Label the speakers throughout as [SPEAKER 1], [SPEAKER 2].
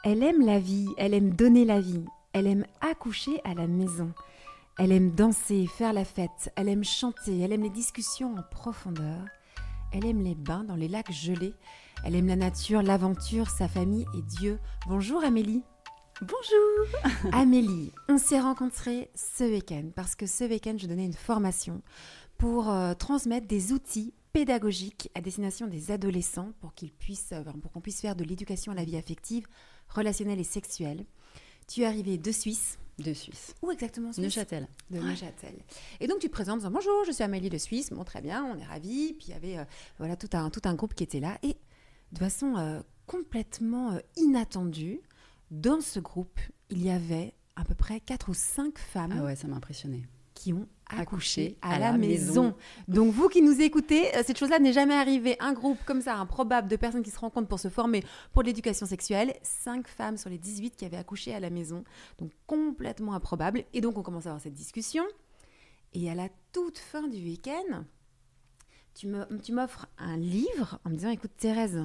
[SPEAKER 1] Elle aime la vie, elle aime donner la vie, elle aime accoucher à la maison. Elle aime danser, faire la fête, elle aime chanter, elle aime les discussions en profondeur. Elle aime les bains dans les lacs gelés. Elle aime la nature, l'aventure, sa famille et Dieu. Bonjour Amélie.
[SPEAKER 2] Bonjour.
[SPEAKER 1] Amélie, on s'est rencontrés ce week-end parce que ce week-end, je donnais une formation pour transmettre des outils pédagogiques à destination des adolescents pour qu'on puisse faire de l'éducation à la vie affective, relationnelle et sexuelle. Tu es arrivée de Suisse.
[SPEAKER 2] De Suisse.
[SPEAKER 1] Où exactement Suisse ?
[SPEAKER 2] Neuchâtel.
[SPEAKER 1] De Neuchâtel. Et donc tu te présentes en disant bonjour, je suis Amélie de Suisse. Bon, très bien, on est ravis. Puis il y avait tout un groupe qui était là. Et de façon complètement inattendue, dans ce groupe, il y avait à peu près 4 ou 5 femmes.
[SPEAKER 2] Ah ouais, ça m'a impressionnée.
[SPEAKER 1] Qui ont accouché à la maison. Donc vous qui nous écoutez, cette chose-là n'est jamais arrivée. Un groupe comme ça, improbable, de personnes qui se rencontrent pour se former pour l'éducation sexuelle. 5 femmes sur les 18 qui avaient accouché à la maison. Donc complètement improbable. Et donc on commence à avoir cette discussion. Et à la toute fin du week-end, tu m'offres un livre en me disant, écoute Thérèse,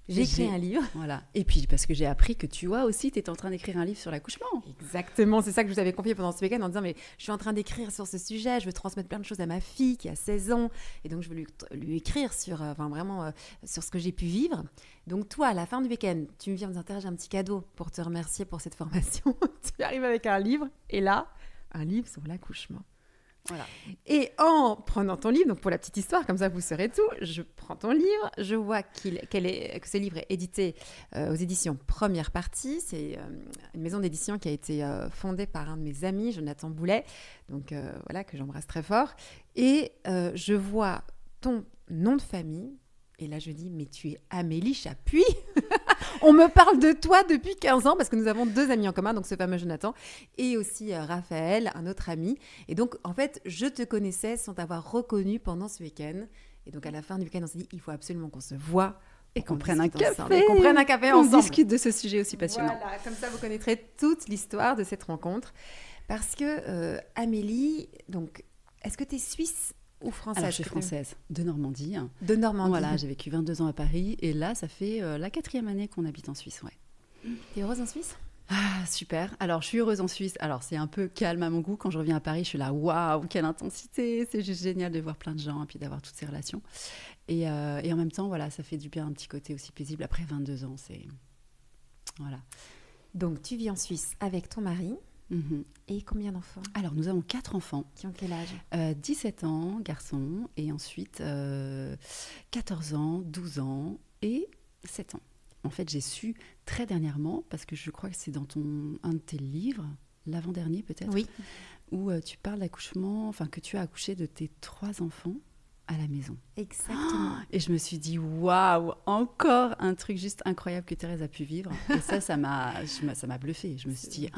[SPEAKER 1] j'ai écrit un livre.
[SPEAKER 2] Voilà. Et puis, parce que j'ai appris que toi aussi, tu étais en train d'écrire un livre sur l'accouchement.
[SPEAKER 1] Exactement, c'est ça que je vous avais confié pendant ce week-end en disant, mais je suis en train d'écrire sur ce sujet, je veux transmettre plein de choses à ma fille qui a 16 ans. Et donc, je veux lui écrire sur ce que j'ai pu vivre. Donc, toi, à la fin du week-end, tu me viens me dire, Thérèse, j'ai un petit cadeau pour te remercier pour cette formation. Tu arrives avec un livre, et là, un livre sur l'accouchement. Voilà. Et en prenant ton livre, donc pour la petite histoire, comme ça vous saurez tout, je prends ton livre, je vois que ce livre est édité aux éditions Première Partie. C'est une maison d'édition qui a été fondée par un de mes amis, Jonathan Boulet, donc voilà, que j'embrasse très fort. Et je vois ton nom de famille, et là je dis, mais tu es Amélie Chapuis. On me parle de toi depuis 15 ans parce que nous avons 2 amis en commun, donc ce fameux Jonathan et aussi Raphaël, un autre ami. Et donc, en fait, je te connaissais sans t'avoir reconnu pendant ce week-end. Et donc, à la fin du week-end, on s'est dit, il faut absolument qu'on se voit
[SPEAKER 2] et qu'on prenne un café.
[SPEAKER 1] Et qu'on prenne un café ensemble.
[SPEAKER 2] On discute de ce sujet aussi passionnant.
[SPEAKER 1] Voilà, comme ça, vous connaîtrez toute l'histoire de cette rencontre. Parce que, Amélie, donc, est-ce que tu es suisse ou française?
[SPEAKER 2] Alors, je suis française, de Normandie.
[SPEAKER 1] De Normandie.
[SPEAKER 2] Voilà, j'ai vécu 22 ans à Paris et là, ça fait la 4e année qu'on habite en Suisse, ouais.
[SPEAKER 1] T'es heureuse en Suisse?
[SPEAKER 2] Ah, super. Alors, je suis heureuse en Suisse. Alors, c'est un peu calme à mon goût. Quand je reviens à Paris, je suis là, waouh, quelle intensité. C'est juste génial de voir plein de gens et puis d'avoir toutes ces relations. Et en même temps, voilà, ça fait du bien, un petit côté aussi paisible. Après 22 ans, c'est... Voilà.
[SPEAKER 1] Donc, tu vis en Suisse avec ton mari.
[SPEAKER 2] Mm-hmm.
[SPEAKER 1] Et combien d'enfants?
[SPEAKER 2] Alors, nous avons 4 enfants.
[SPEAKER 1] Qui ont quel âge?
[SPEAKER 2] 17 ans, garçon, et ensuite 14 ans, 12 ans et 7 ans. En fait, j'ai su très dernièrement, parce que je crois que c'est dans un de tes livres, l'avant-dernier peut-être,
[SPEAKER 1] oui,
[SPEAKER 2] où tu parles d'accouchement, enfin que tu as accouché de tes 3 enfants à la maison.
[SPEAKER 1] Exactement.
[SPEAKER 2] Et je me suis dit, waouh, encore un truc juste incroyable que Thérèse a pu vivre. Et ça m'a bluffée. Je me suis dit,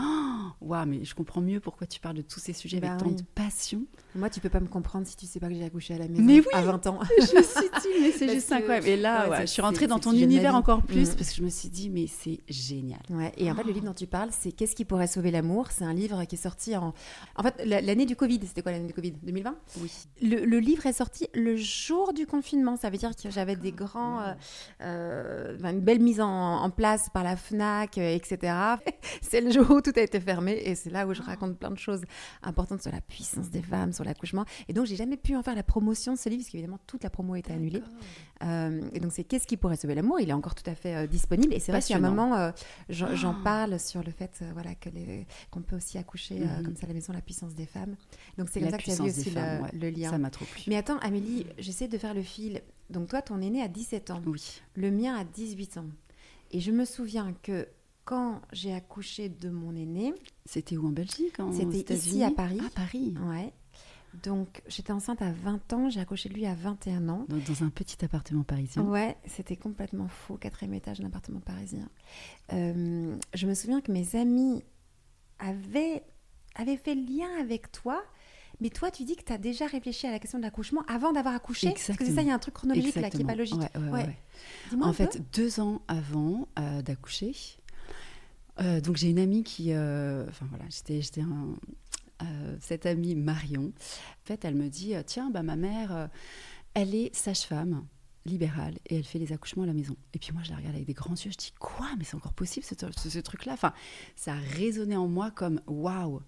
[SPEAKER 2] waouh, mais je comprends mieux pourquoi tu parles de tous ces sujets avec tant de passion.
[SPEAKER 1] Moi, tu peux pas me comprendre si tu sais pas que j'ai accouché à la maison
[SPEAKER 2] mais oui,
[SPEAKER 1] à 20 ans.
[SPEAKER 2] Je me suis dit, mais c'est juste incroyable. Et là, je suis rentrée dans ton univers encore plus parce que je me suis dit, mais c'est génial.
[SPEAKER 1] Ouais. Et en fait, le livre dont tu parles, c'est Qu'est-ce qui pourrait sauver l'amour? C'est un livre qui est sorti en fait, l'année du Covid. C'était quoi l'année du Covid? 2020?
[SPEAKER 2] Oui.
[SPEAKER 1] Le livre est sorti le jour du confinement. Ça veut dire que j'avais des grands, une belle mise en place par la FNAC, etc. C'est le jour où tout a été fermé et c'est là où je raconte plein de choses importantes sur la puissance des femmes, sur l'accouchement. Et donc, j'ai jamais pu en faire la promotion de ce livre parce qu'évidemment, toute la promo a été annulée. Et donc, c'est Qu'est-ce qui pourrait sauver l'amour? Il est encore tout à fait disponible. Et c'est vrai qu'à un moment, j'en parle sur le fait qu'on peut aussi accoucher comme ça à la maison, la puissance des femmes. Donc, c'est comme ça que tu as vu aussi le lien.
[SPEAKER 2] Ça m'a trop plu.
[SPEAKER 1] Mais attends, Amélie, j'essaie de faire le fil. Donc, toi, ton aîné a 17 ans.
[SPEAKER 2] Oui.
[SPEAKER 1] Le mien a 18 ans. Et je me souviens que quand j'ai accouché de mon aîné...
[SPEAKER 2] C'était où en Belgique?
[SPEAKER 1] C'était ici à Paris.
[SPEAKER 2] À Paris.
[SPEAKER 1] Ouais. Donc, j'étais enceinte à 20 ans, j'ai accouché de lui à 21 ans.
[SPEAKER 2] Donc, dans un petit appartement parisien.
[SPEAKER 1] Ouais, c'était complètement faux, 4e étage d'un appartement parisien. Je me souviens que mes amis avaient fait le lien avec toi, mais toi, tu dis que tu as déjà réfléchi à la question de l'accouchement avant d'avoir accouché.
[SPEAKER 2] Exactement.
[SPEAKER 1] Parce que c'est ça, il y a un truc chronologique là qui n'est pas logique.
[SPEAKER 2] Ouais.
[SPEAKER 1] Dis-moi
[SPEAKER 2] en fait, 2 ans avant d'accoucher, donc j'ai une amie qui... cette amie Marion, en fait, elle me dit, tiens, ma mère, elle est sage-femme. libérale et elle fait les accouchements à la maison. Et puis moi, je la regarde avec des grands yeux, je dis quoi? Mais c'est encore possible ce truc-là. Enfin, ça a résonné en moi comme waouh.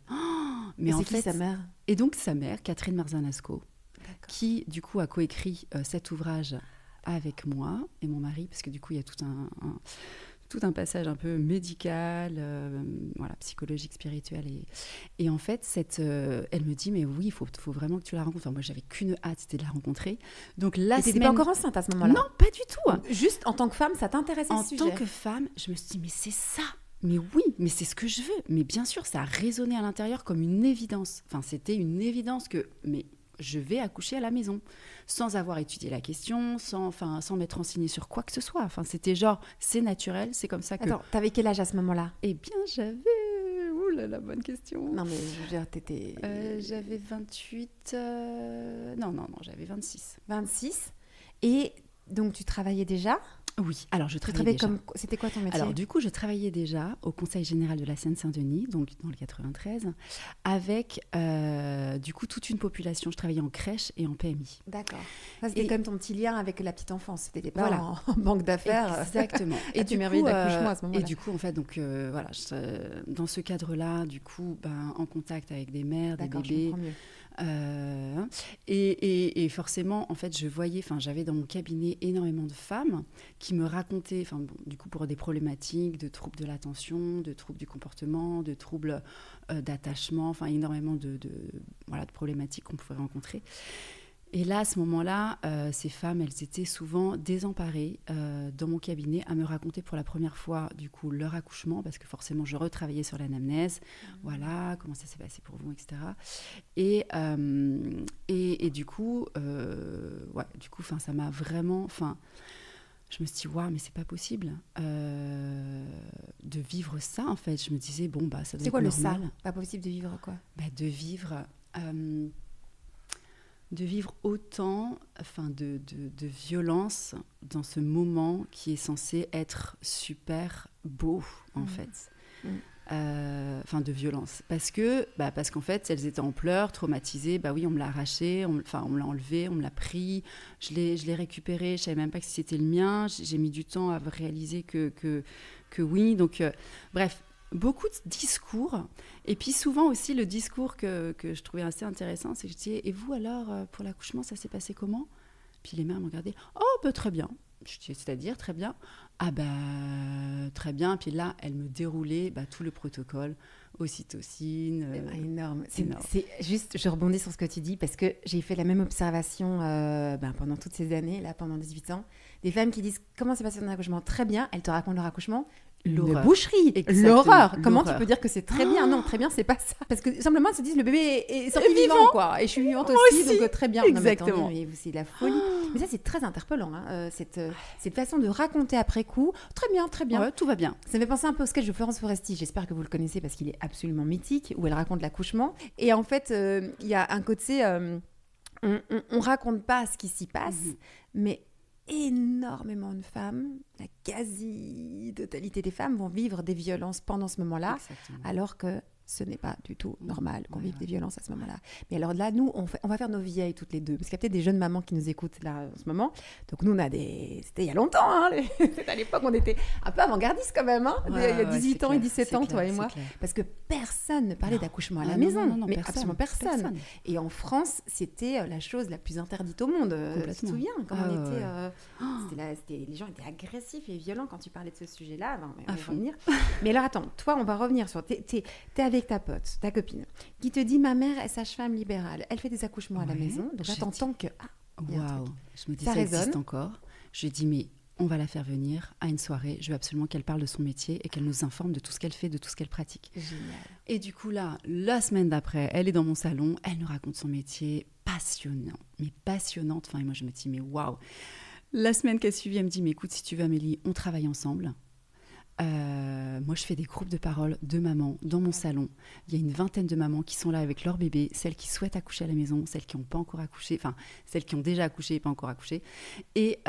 [SPEAKER 2] Mais en fait,
[SPEAKER 1] sa mère?
[SPEAKER 2] Et donc sa mère, Catherine Marzanasco, qui du coup a coécrit cet ouvrage avec moi et mon mari, parce que du coup il y a tout un passage un peu médical, voilà, psychologique, spirituel. Et en fait, elle me dit, mais oui, il faut vraiment que tu la rencontres. Enfin, moi, j'avais qu'une hâte, c'était de la rencontrer. Donc,
[SPEAKER 1] la semaine... pas encore enceinte à ce moment-là?
[SPEAKER 2] Non, pas du tout.
[SPEAKER 1] Juste en tant que femme, ça t'intéressait ce sujet?
[SPEAKER 2] En tant que femme, je me suis dit, mais c'est ça. Mais oui, mais c'est ce que je veux. Mais bien sûr, ça a résonné à l'intérieur comme une évidence. Enfin, c'était une évidence que... Mais je vais accoucher à la maison, sans avoir étudié la question, sans m'être renseignée sur quoi que ce soit. Enfin, c'était genre, c'est naturel, c'est comme ça que...
[SPEAKER 1] Attends, t'avais quel âge à ce moment-là?
[SPEAKER 2] Eh bien, j'avais... Ouh là là, bonne question.
[SPEAKER 1] Non, mais je veux dire, t'étais...
[SPEAKER 2] j'avais 28... Non, j'avais 26.
[SPEAKER 1] 26. Et donc, tu travaillais déjà?
[SPEAKER 2] Oui, alors je travaillais déjà.
[SPEAKER 1] C'était quoi ton métier?
[SPEAKER 2] Alors du coup, je travaillais déjà au Conseil général de la Seine-Saint-Denis, donc dans le 93, avec du coup toute une population. Je travaillais en crèche et en PMI.
[SPEAKER 1] D'accord. Ça, c'était comme ton petit lien avec la petite enfance. C'était pas en banque d'affaires.
[SPEAKER 2] Exactement.
[SPEAKER 1] Et tu merveilles d'accouchement à ce moment-là.
[SPEAKER 2] Et du coup, en fait, donc voilà, dans ce cadre-là, du coup, en contact avec des mères, des bébés.
[SPEAKER 1] Je comprends mieux.
[SPEAKER 2] Et forcément, en fait, j'avais dans mon cabinet énormément de femmes qui me racontaient, du coup, pour des problématiques de troubles de l'attention, de troubles du comportement, de troubles d'attachement, énormément de problématiques qu'on pouvait rencontrer. Et là, à ce moment-là, ces femmes, elles étaient souvent désemparées dans mon cabinet à me raconter pour la première fois, du coup, leur accouchement, parce que forcément, je retravaillais sur l'anamnèse, voilà, comment ça s'est passé pour vous, etc. Et du coup, ça m'a vraiment... je me suis dit, waouh, mais c'est pas possible de vivre ça, en fait. Je me disais, bon, ça doit être normal. C'est quoi le ça?
[SPEAKER 1] Pas possible de vivre quoi?
[SPEAKER 2] De vivre autant de violence dans ce moment qui est censé être super beau, en fait. De violence. Parce qu'en fait, elles étaient en pleurs, traumatisées. Oui, on me l'a arraché, on me l'a enlevé, on me l'a pris. Je l'ai récupéré, je ne savais même pas que c'était le mien. J'ai mis du temps à réaliser que oui. Donc, bref, beaucoup de discours. Et puis souvent aussi, le discours que je trouvais assez intéressant, c'est que je disais, et vous alors, pour l'accouchement, ça s'est passé comment? Puis les mères m'ont regardé, oh, très bien. Je dis, c'est-à-dire, très bien. Ah très bien. Puis là, elle me déroulait tout le protocole, ocytocine.
[SPEAKER 1] Énorme. C'est juste, je rebondis sur ce que tu dis, parce que j'ai fait la même observation pendant toutes ces années, là, pendant 18 ans. Des femmes qui disent, comment s'est passé ton accouchement? Très bien. Elles te racontent leur accouchement. Une boucherie, l'horreur. Comment tu peux dire que c'est très bien? Non, très bien, c'est pas ça. Parce que simplement, elles se disent, le bébé est sorti vivant, quoi. Et je suis vivante aussi, donc très bien.
[SPEAKER 2] Exactement.
[SPEAKER 1] Non, mais c'est la folie. Mais ça, c'est très interpellant, hein, cette façon de raconter après coup. Très bien, très bien.
[SPEAKER 2] Ouais, tout va bien.
[SPEAKER 1] Ça me fait penser un peu au sketch de Florence Foresti. J'espère que vous le connaissez parce qu'il est absolument mythique, où elle raconte l'accouchement. Et en fait, il y a un côté, on raconte pas ce qui s'y passe, mais énormément de femmes, la quasi-totalité des femmes vont vivre des violences pendant ce moment-là. Exactement. Alors que ce n'est pas du tout normal qu'on vive des violences à ce moment-là. Mais alors là, nous, on va faire nos vieilles toutes les deux, parce qu'il y a peut-être des jeunes mamans qui nous écoutent là en ce moment. Donc nous, c'était il y a longtemps, hein, c'était à l'époque, on était un peu avant-gardistes quand même, hein, il y a 18 ans et 17 ans, toi et moi. Parce que personne ne parlait d'accouchement à la maison, mais absolument personne. Et en France, c'était la chose la plus interdite au monde. Tu te souviens, quand les gens étaient agressifs et violents quand tu parlais de ce sujet-là. On va revenir. Mais alors attends, toi, on va revenir sur... T'es avec ta pote, ta copine, qui te dit, ma mère est sage-femme libérale, elle fait des accouchements à la maison, donc là t'entends que
[SPEAKER 2] waouh, je me dis ça existe encore. Je lui ai dit, mais on va la faire venir à une soirée, je veux absolument qu'elle parle de son métier et qu'elle nous informe de tout ce qu'elle fait, de tout ce qu'elle pratique.
[SPEAKER 1] Génial.
[SPEAKER 2] Et du coup là, la semaine d'après, elle est dans mon salon, elle nous raconte son métier, passionnant, mais passionnante, et moi je me dis, mais waouh. La semaine qui a suivi, elle me dit, mais écoute, si tu veux Amélie, on travaille ensemble. Moi, je fais des groupes de parole de mamans dans mon salon. Il y a une vingtaine de mamans qui sont là avec leur bébé, celles qui souhaitent accoucher à la maison, celles qui n'ont pas encore accouché, celles qui ont déjà accouché et pas encore accouché. Et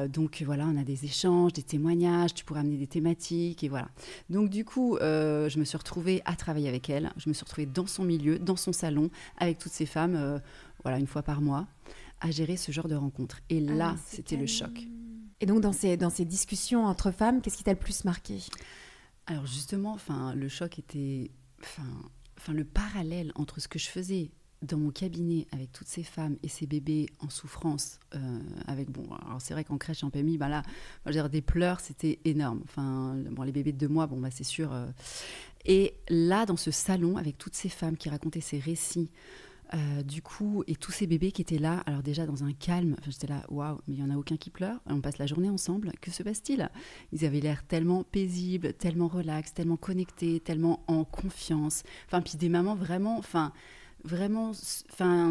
[SPEAKER 2] donc, voilà, on a des échanges, des témoignages, tu pourras amener des thématiques, et voilà. Donc, du coup, je me suis retrouvée à travailler avec elle. Je me suis retrouvée dans son milieu, dans son salon, avec toutes ces femmes, une fois par mois. à gérer ce genre de rencontres. Et là, c'était le choc.
[SPEAKER 1] Et donc, dans ces discussions entre femmes, qu'est-ce qui t'a le plus marqué?
[SPEAKER 2] Alors justement, le choc était... le parallèle entre ce que je faisais dans mon cabinet avec toutes ces femmes et ces bébés en souffrance, alors c'est vrai qu'en crèche et en PMI, là, des pleurs, c'était énorme. Les bébés de 2 mois, c'est sûr. Et là, dans ce salon, avec toutes ces femmes qui racontaient ces récits, du coup, et tous ces bébés qui étaient là, alors déjà dans un calme, j'étais là, waouh, mais il n'y en a aucun qui pleure, on passe la journée ensemble, que se passe-t-il? Ils avaient l'air tellement paisibles, tellement relax, tellement connectés, tellement en confiance, puis des mamans vraiment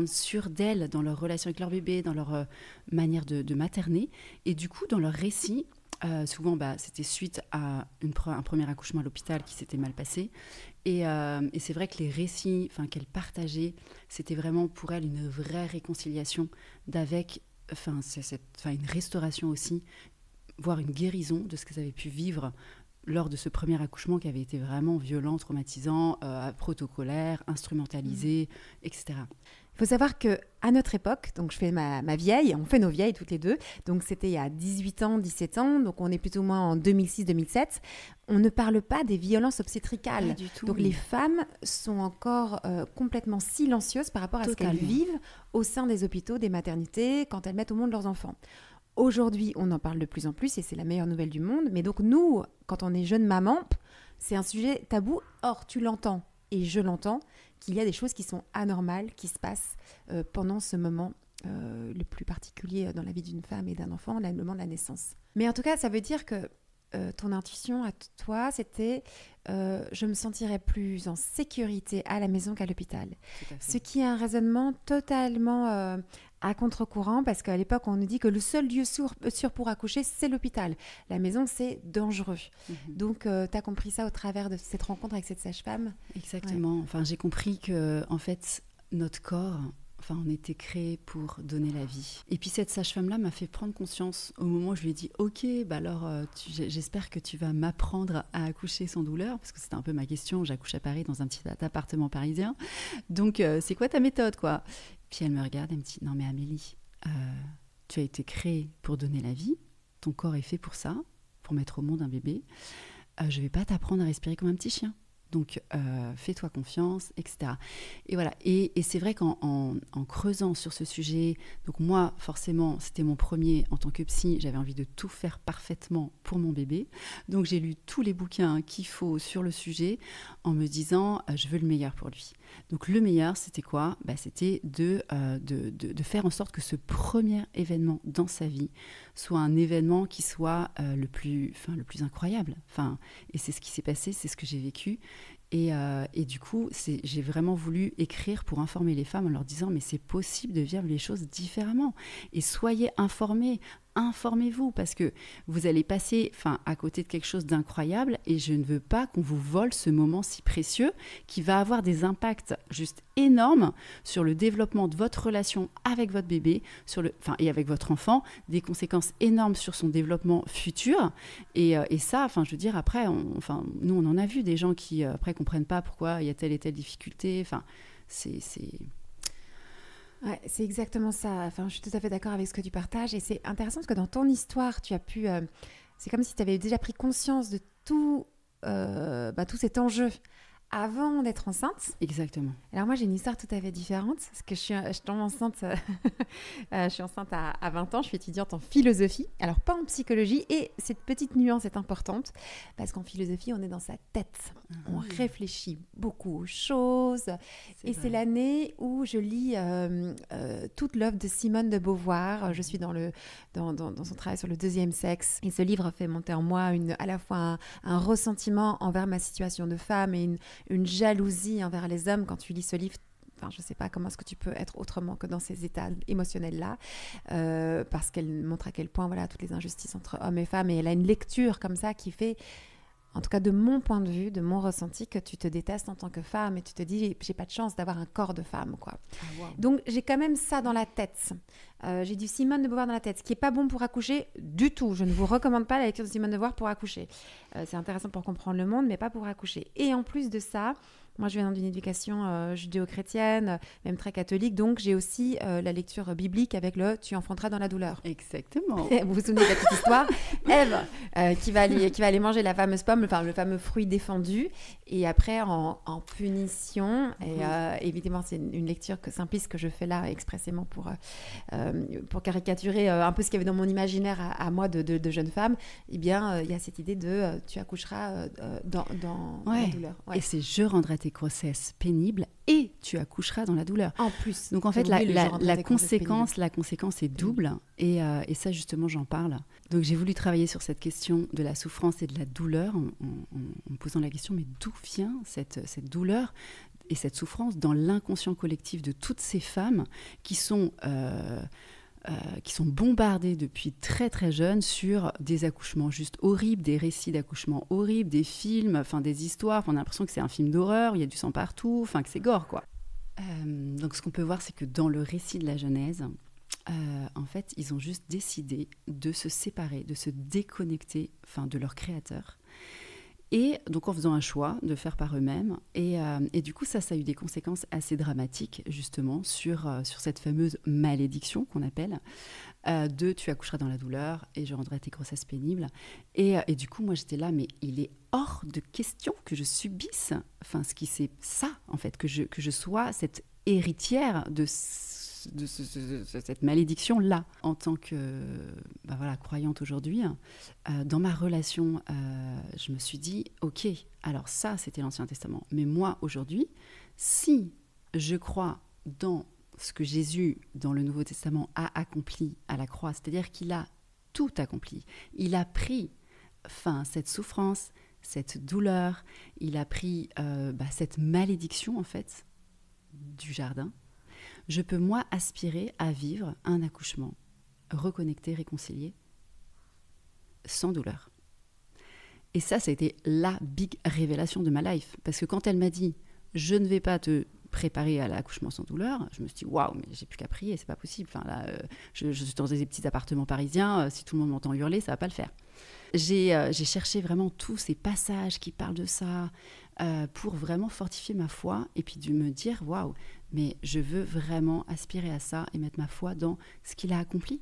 [SPEAKER 2] sûres d'elles dans leur relation avec leur bébé, dans leur manière de materner, et du coup, dans leur récit, souvent, c'était suite à un premier accouchement à l'hôpital qui s'était mal passé. Et c'est vrai que les récits qu'elle partageait, c'était vraiment pour elle une vraie réconciliation une restauration aussi, voire une guérison de ce qu'elles avaient pu vivre lors de ce premier accouchement qui avait été vraiment violent, traumatisant, protocolaire, instrumentalisé, etc.
[SPEAKER 1] Il faut savoir qu'à notre époque, donc je fais ma vieille, on fait nos vieilles toutes les deux, donc c'était il y a 18 ans, 17 ans, donc on est plus ou moins en 2006-2007, on ne parle pas des violences obstétricales.
[SPEAKER 2] Pas du tout.
[SPEAKER 1] Donc les femmes sont encore complètement silencieuses par rapport à ce qu'elles vivent au sein des hôpitaux, des maternités, quand elles mettent au monde leurs enfants. Aujourd'hui, on en parle de plus en plus et c'est la meilleure nouvelle du monde, mais donc nous, quand on est jeune maman, c'est un sujet tabou. Or, tu l'entends et je l'entends, qu'il y a des choses qui sont anormales, qui se passent pendant ce moment le plus particulier dans la vie d'une femme et d'un enfant, le moment de la naissance. Mais en tout cas, ça veut dire que ton intuition à toi, c'était je me sentirais plus en sécurité à la maison qu'à l'hôpital. Ce qui est un raisonnement totalement à contre-courant, parce qu'à l'époque, on nous dit que le seul lieu sûr pour accoucher, c'est l'hôpital. La maison, c'est dangereux. Donc, tu as compris ça au travers de cette rencontre avec cette sage-femme?
[SPEAKER 2] Exactement. Ouais. J'ai compris que, en fait, notre corps... on était créé pour donner la vie. Et puis cette sage-femme-là m'a fait prendre conscience au moment où je lui ai dit « Ok, j'espère que tu vas m'apprendre à accoucher sans douleur », parce que c'était un peu ma question. J'accouche à Paris dans un petit appartement parisien. Donc, c'est quoi ta méthode, quoi? Puis elle me regarde et me dit « Non mais Amélie, tu as été créée pour donner la vie. Ton corps est fait pour ça, pour mettre au monde un bébé. Je ne vais pas t'apprendre à respirer comme un petit chien. Donc, fais-toi confiance, etc. » Et voilà. Et c'est vrai qu'en creusant sur ce sujet, donc moi, forcément, c'était mon premier en tant que psy, j'avais envie de tout faire parfaitement pour mon bébé. Donc, j'ai lu tous les bouquins qu'il faut sur le sujet en me disant, je veux le meilleur pour lui. Donc, le meilleur, c'était quoi? C'était de faire en sorte que ce premier événement dans sa vie soit un événement qui soit le plus incroyable. Et c'est ce qui s'est passé, c'est ce que j'ai vécu. Et du coup, j'ai vraiment voulu écrire pour informer les femmes en leur disant « Mais c'est possible de vivre les choses différemment. Et soyez informés, informez-vous parce que vous allez passer à côté de quelque chose d'incroyable et je ne veux pas qu'on vous vole ce moment si précieux qui va avoir des impacts juste énormes sur le développement de votre relation avec votre bébé et avec votre enfant, des conséquences énormes sur son développement futur. Et ça, je veux dire, après, nous, on en a vu des gens qui, après, comprennent pas pourquoi il y a telle et telle difficulté. C'est...
[SPEAKER 1] Ouais, c'est exactement ça. Je suis tout à fait d'accord avec ce que tu partages. Et c'est intéressant parce que dans ton histoire, tu as pu... c'est comme si tu avais déjà pris conscience de tout cet enjeu avant d'être enceinte.
[SPEAKER 2] Exactement.
[SPEAKER 1] Alors moi, j'ai une histoire tout à fait différente parce que je tombe enceinte, je suis enceinte à 20 ans, je suis étudiante en philosophie, alors pas en psychologie, et cette petite nuance est importante parce qu'en philosophie, on est dans sa tête, on réfléchit beaucoup aux choses, c'est l'année où je lis toute l'œuvre de Simone de Beauvoir. Je suis dans son travail sur le deuxième sexe, et ce livre fait monter en moi à la fois un ressentiment envers ma situation de femme et une jalousie envers les hommes quand tu lis ce livre. Je ne sais pas comment est-ce que tu peux être autrement que dans ces états émotionnels-là, parce qu'elle montre à quel point toutes les injustices entre hommes et femmes, et elle a une lecture comme ça qui fait, en tout cas de mon point de vue, de mon ressenti, que tu te détestes en tant que femme et tu te dis j'ai pas de chance d'avoir un corps de femme, quoi. Ah, wow. Donc j'ai quand même ça dans la tête. j'ai du Simone de Beauvoir dans la tête, ce qui n'est pas bon pour accoucher du tout. Je ne vous recommande pas la lecture de Simone de Beauvoir pour accoucher. C'est intéressant pour comprendre le monde, mais pas pour accoucher. Et en plus de ça, moi, je viens d'une éducation judéo-chrétienne, même très catholique, donc j'ai aussi la lecture biblique avec le « tu enfanteras dans la douleur ».
[SPEAKER 2] Exactement.
[SPEAKER 1] Vous vous souvenez de la petite histoire? Ève, qui va aller manger la fameuse pomme, le fameux fruit défendu, et après, en punition, et évidemment, c'est une lecture simpliste que je fais là expressément pour caricaturer un peu ce qu'il y avait dans mon imaginaire à moi de jeune femme, eh bien, il y a cette idée de tu accoucheras dans la douleur. Ouais.
[SPEAKER 2] Et c'est « je rendrai tes grossesses pénibles et tu accoucheras dans la douleur ».
[SPEAKER 1] En plus.
[SPEAKER 2] Donc en fait, la conséquence est double et ça justement j'en parle. Donc j'ai voulu travailler sur cette question de la souffrance et de la douleur en me posant la question mais d'où vient cette douleur et cette souffrance dans l'inconscient collectif de toutes ces femmes qui sont bombardées depuis très très jeunes sur des accouchements juste horribles, des récits d'accouchements horribles, des films, enfin des histoires, on a l'impression que c'est un film d'horreur, où il y a du sang partout, enfin que c'est gore quoi. Donc ce qu'on peut voir c'est que dans le récit de la Genèse, en fait ils ont juste décidé de se séparer, de se déconnecter de leur créateur. Et donc en faisant un choix de faire par eux-mêmes. Et du coup, ça a eu des conséquences assez dramatiques, justement, sur cette fameuse malédiction qu'on appelle de « tu accoucheras dans la douleur et je rendrai tes grossesses pénibles ». Et du coup, moi, j'étais là, mais il est hors de question que je subisse, c'est ça, en fait, que je sois cette héritière de cette malédiction-là. En tant que croyante aujourd'hui, dans ma relation, je me suis dit, ok, alors ça, c'était l'Ancien Testament. Mais moi, aujourd'hui, si je crois dans ce que Jésus, dans le Nouveau Testament, a accompli à la croix, c'est-à-dire qu'il a tout accompli, il a pris cette souffrance, cette douleur, il a pris cette malédiction, en fait, du jardin. Je peux, moi, aspirer à vivre un accouchement reconnecté, réconcilié, sans douleur. Et ça a été la big révélation de ma life. Parce que quand elle m'a dit « je ne vais pas te préparer à l'accouchement sans douleur », je me suis dit « waouh, mais j'ai plus qu'à prier, c'est pas possible. Je suis dans des petits appartements parisiens, si tout le monde m'entend hurler, ça va pas le faire. » J'ai cherché vraiment tous ces passages qui parlent de ça pour vraiment fortifier ma foi et puis de me dire « waouh, mais je veux vraiment aspirer à ça et mettre ma foi dans ce qu'il a accompli. »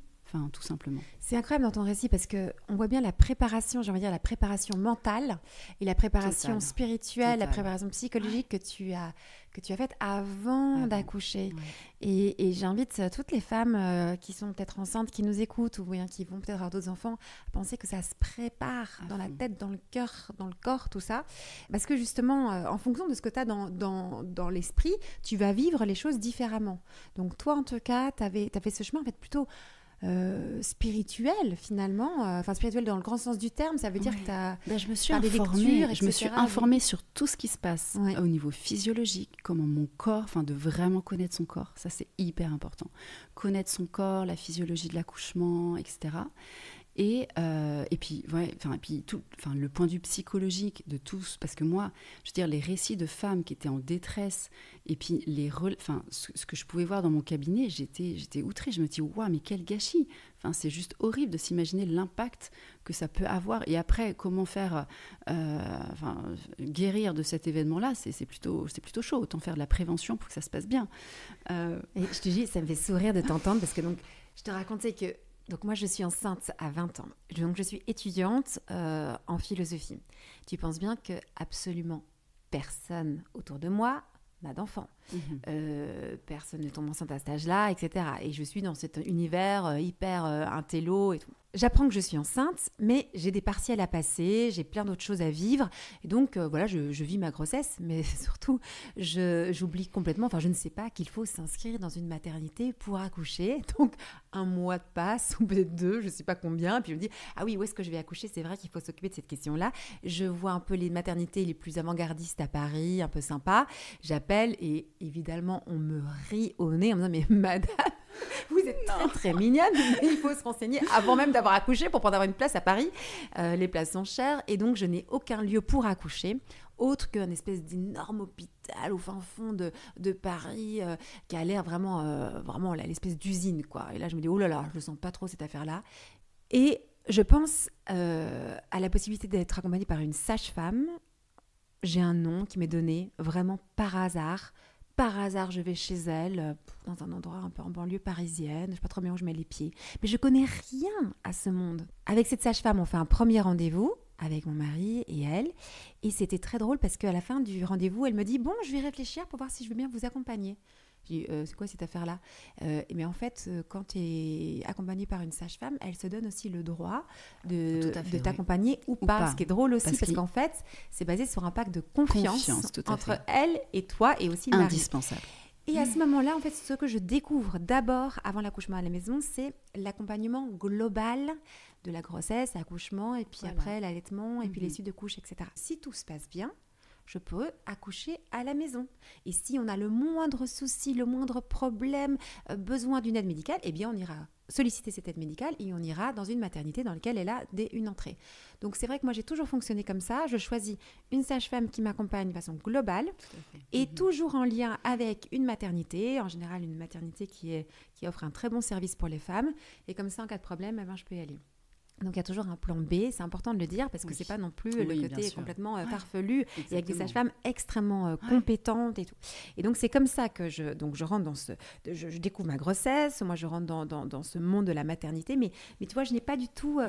[SPEAKER 2] Tout simplement.
[SPEAKER 1] C'est incroyable dans ton récit parce qu'on voit bien la préparation, j'ai envie de dire la préparation mentale et la préparation spirituelle, la préparation psychologique que tu as faite avant d'accoucher. Ouais. Et j'invite toutes les femmes qui sont peut-être enceintes, qui nous écoutent ou qui vont peut-être avoir d'autres enfants, à penser que ça se prépare dans la tête, dans le cœur, dans le corps, tout ça. Parce que justement, en fonction de ce que tu as dans l'esprit, tu vas vivre les choses différemment. Donc toi, en tout cas, tu as fait ce chemin en fait plutôt spirituel finalement, spirituel dans le grand sens du terme, ça veut dire que tu as
[SPEAKER 2] je me suis informée, je me suis informée sur tout ce qui se passe au niveau physiologique, comment mon corps, de vraiment connaître son corps, ça c'est hyper important, connaître son corps, la physiologie de l'accouchement, etc. Et puis tout, le point de vue psychologique de tous, parce que moi, je veux dire, les récits de femmes qui étaient en détresse, et puis ce que je pouvais voir dans mon cabinet, j'étais outrée. Je me dis, waouh, mais quel gâchis! C'est juste horrible de s'imaginer l'impact que ça peut avoir. Et après, comment faire guérir de cet événement-là, c'est plutôt chaud. Autant faire de la prévention pour que ça se passe bien.
[SPEAKER 1] Et je te dis, ça me fait sourire de t'entendre, parce que donc, je te racontais que donc moi, je suis enceinte à 20 ans. Donc, je suis étudiante en philosophie. Tu penses bien que absolument personne autour de moi n'a d'enfant. Personne ne tombe enceinte à cet âge-là, etc. Et je suis dans cet univers hyper intello et tout. J'apprends que je suis enceinte, mais j'ai des partiels à passer, j'ai plein d'autres choses à vivre. Et donc, je vis ma grossesse, mais surtout, j'oublie complètement, je ne sais pas qu'il faut s'inscrire dans une maternité pour accoucher. Donc, 1 mois passe, ou peut-être 2, je ne sais pas combien. Puis je me dis, ah oui, où est-ce que je vais accoucher? C'est vrai qu'il faut s'occuper de cette question-là. Je vois un peu les maternités les plus avant-gardistes à Paris, un peu sympa. J'appelle et évidemment, on me rit au nez en me disant, mais madame, vous êtes très très mignonne, mais il faut se renseigner avant même d'avoir accouché pour pouvoir avoir une place à Paris. Les places sont chères et donc je n'ai aucun lieu pour accoucher. autre qu'un espèce d'énorme hôpital au fin fond de Paris qui a l'air vraiment l'espèce d'usine, quoi. Et là, je me dis, oh là là, je ne sens pas trop cette affaire-là. Et je pense à la possibilité d'être accompagnée par une sage-femme. J'ai un nom qui m'est donné vraiment par hasard. Par hasard, je vais chez elle, dans un endroit un peu en banlieue parisienne. Je ne sais pas trop bien où je mets les pieds. Mais je ne connais rien à ce monde. Avec cette sage-femme, on fait un premier rendez-vous avec mon mari et elle. Et c'était très drôle parce qu'à la fin du rendez-vous, elle me dit « Bon, je vais réfléchir pour voir si je veux bien vous accompagner. » Je dis « C'est quoi cette affaire-là ?» Mais en fait, quand tu es accompagnée par une sage-femme, elle se donne aussi le droit de t'accompagner ou pas. Ce qui est drôle aussi parce qu'en fait, c'est basé sur un pacte de confiance entre elle et toi et aussi le mari.
[SPEAKER 2] Indispensable.
[SPEAKER 1] Et à ce moment-là, en fait, ce que je découvre d'abord avant l'accouchement à la maison, c'est l'accompagnement global de la grossesse, l'accouchement, et puis après l'allaitement, et puis les suites de couches, etc. Si tout se passe bien, je peux accoucher à la maison. Et si on a le moindre souci, le moindre problème, besoin d'une aide médicale, eh bien on ira solliciter cette aide médicale et on ira dans une maternité dans laquelle elle a une entrée. Donc c'est vrai que moi j'ai toujours fonctionné comme ça. Je choisis une sage-femme qui m'accompagne de façon globale et toujours en lien avec une maternité, en général une maternité qui offre un très bon service pour les femmes. Et comme ça, en cas de problème, eh ben, je peux y aller. Donc il y a toujours un plan B, c'est important de le dire parce que c'est pas non plus le côté complètement farfelu. Exactement. Et avec des sages-femmes extrêmement compétentes et tout. Et donc c'est comme ça que je rentre je découvre ma grossesse, moi je rentre dans ce monde de la maternité, mais tu vois, je n'ai pas du tout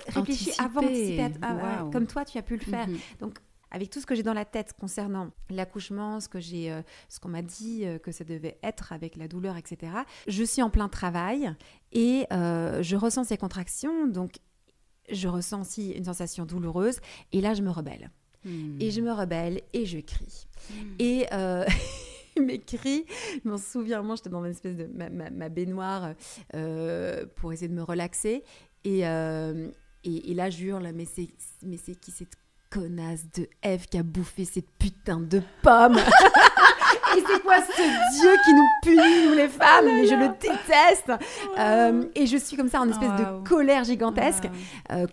[SPEAKER 1] réfléchi avant, comme toi tu as pu le faire. Donc avec tout ce que j'ai dans la tête concernant l'accouchement, ce qu'on m'a dit que ça devait être avec la douleur, etc. Je suis en plein travail et je ressens ces contractions, donc je ressens aussi une sensation douloureuse et là je me rebelle. Et je me rebelle et je crie. Et mes cris, je m'en souviens, moi j'étais dans une espèce de ma baignoire pour essayer de me relaxer et là je hurle, mais c'est qui cette connasse de Ève qui a bouffé cette putain de pomme. Et c'est quoi ce Dieu qui nous punit, nous les femmes? Mais je le déteste. Et je suis comme ça en espèce de colère gigantesque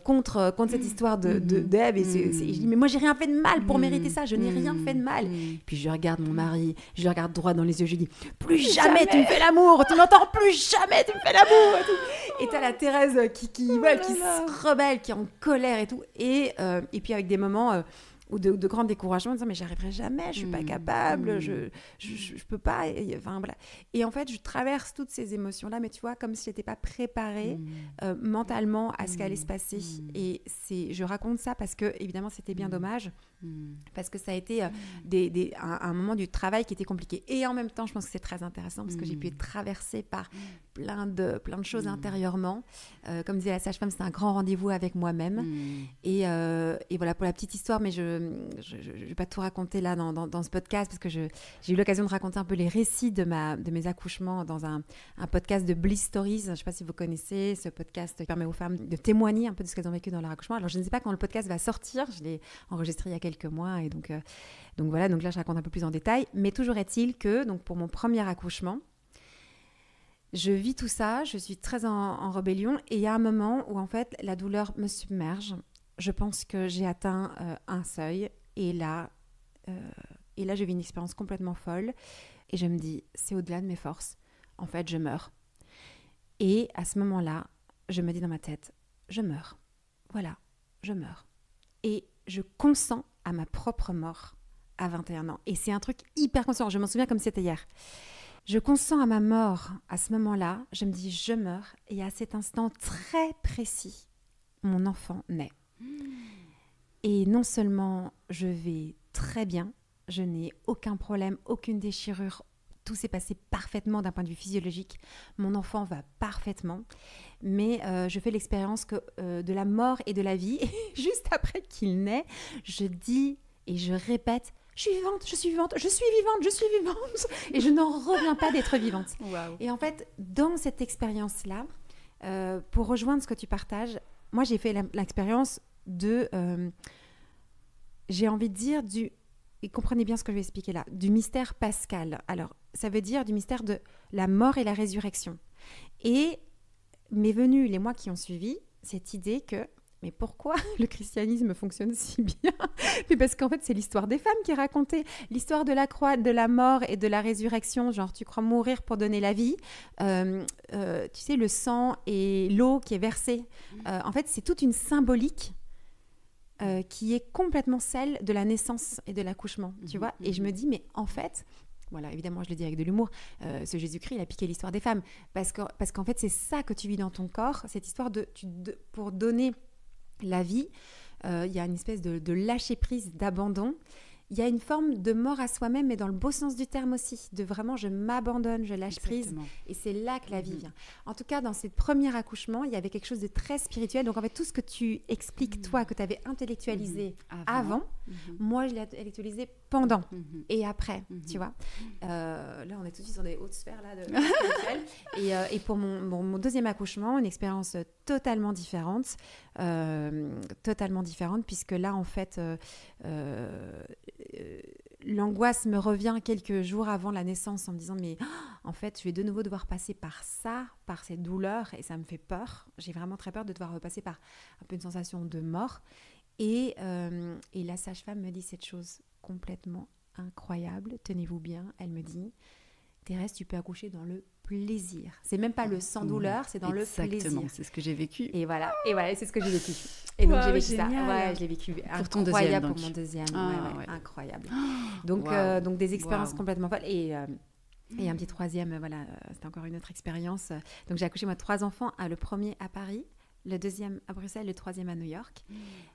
[SPEAKER 1] contre cette histoire d'Ève. Et je dis, mais moi, j'ai rien fait de mal pour mériter ça. Je n'ai rien fait de mal. Puis je regarde mon mari, je le regarde droit dans les yeux, je lui dis, plus jamais tu me fais l'amour. Tu m'entends? Plus jamais tu me fais l'amour. Et t'as la Thérèse qui se rebelle, qui est en colère et tout. Et puis avec des moments... ou de grands découragements, en disant mais j'y arriverai jamais, je suis pas capable, je peux pas, enfin voilà. Et en fait, je traverse toutes ces émotions-là, mais tu vois, comme si j'étais pas préparée mentalement à ce qui allait se passer. Et je raconte ça parce que, évidemment, c'était bien dommage, parce que ça a été un moment du travail qui était compliqué. Et en même temps, je pense que c'est très intéressant parce que j'ai pu être traversée par plein de choses intérieurement. Comme disait la sage-femme, c'était un grand rendez-vous avec moi-même. Et voilà, pour la petite histoire, mais je vais pas tout raconter là dans ce podcast parce que j'ai eu l'occasion de raconter un peu les récits de mes accouchements dans un podcast de Bliss Stories. Je ne sais pas si vous connaissez ce podcast qui permet aux femmes de témoigner un peu de ce qu'elles ont vécu dans leur accouchement. Alors je ne sais pas quand le podcast va sortir, je l'ai enregistré il y a quelques mois et donc voilà, donc là je raconte un peu plus en détail, mais toujours est-il que donc pour mon premier accouchement, je vis tout ça, je suis très en rébellion et il y a un moment où en fait la douleur me submerge. Je pense que j'ai atteint un seuil et là, je vis une expérience complètement folle et je me dis, c'est au-delà de mes forces. En fait, je meurs. Et à ce moment-là, je me dis dans ma tête, je meurs. Voilà, je meurs. Et je consens à ma propre mort à 21 ans. Et c'est un truc hyper conscient, je m'en souviens comme c'était hier. Je consens à ma mort à ce moment-là, je me dis, je meurs. Et à cet instant très précis, mon enfant naît. Et non seulement je vais très bien, je n'ai aucun problème, aucune déchirure, tout s'est passé parfaitement d'un point de vue physiologique, mon enfant va parfaitement, mais je fais l'expérience de la mort et de la vie, et juste après qu'il naît, je dis et je répète, je suis vivante, je suis vivante, je suis vivante, je suis vivante, et je n'en reviens pas d'être vivante. Wow. Et en fait, dans cette expérience-là, pour rejoindre ce que tu partages, moi j'ai fait l'expérience j'ai envie de dire et comprenez bien ce que je vais expliquer là, du mystère pascal. Alors, ça veut dire du mystère de la mort et la résurrection. Et m'est venue, les mois qui ont suivi, cette idée que mais pourquoi le christianisme fonctionne si bien? Mais parce qu'en fait, c'est l'histoire des femmes qui est racontée. L'histoire de la croix, de la mort et de la résurrection. Genre, tu crois mourir pour donner la vie. Tu sais, le sang et l'eau qui est versée. En fait, c'est toute une symbolique qui est complètement celle de la naissance et de l'accouchement, tu vois. Et je me dis, mais en fait... Voilà, évidemment, je le dis avec de l'humour. Ce Jésus-Christ, il a piqué l'histoire des femmes. Parce qu'en fait, c'est ça que tu vis dans ton corps. Cette histoire pour donner la vie, il y a une espèce de lâcher-prise, d'abandon. Il y a une forme de mort à soi-même, mais dans le beau sens du terme aussi. De vraiment, je m'abandonne, je lâche prise. Et c'est là que la vie vient. En tout cas, dans ce premier accouchement, il y avait quelque chose de très spirituel. Donc, en fait, tout ce que tu expliques, toi, que tu avais intellectualisé avant, moi, je l'ai intellectualisé pendant et après, tu vois. Là, on est tout de suite sur des hautes sphères là, de spirituel. Et pour mon deuxième accouchement, une expérience totalement différente, puisque là, en fait... l'angoisse me revient quelques jours avant la naissance en me disant mais en fait je vais de nouveau devoir passer par ça, par cette douleur et ça me fait peur, j'ai vraiment très peur de devoir repasser par un peu une sensation de mort et la sage-femme me dit cette chose complètement incroyable, tenez-vous bien, elle me dit Thérèse, tu peux accoucher dans le plaisir. C'est même pas le sans douleur, c'est dans le plaisir.
[SPEAKER 2] Exactement, c'est ce que j'ai vécu.
[SPEAKER 1] Et voilà, c'est ce que j'ai vécu. Et donc j'ai vécu
[SPEAKER 2] génial.
[SPEAKER 1] ça. Ouais, je l'ai vécu.
[SPEAKER 2] Pour ton deuxième,
[SPEAKER 1] pour mon deuxième. Incroyable. Donc, donc des expériences complètement folles. Et un petit troisième, voilà, c'était encore une autre expérience. Donc j'ai accouché moi 3 enfants, le premier à Paris, le deuxième à Bruxelles, le troisième à New York.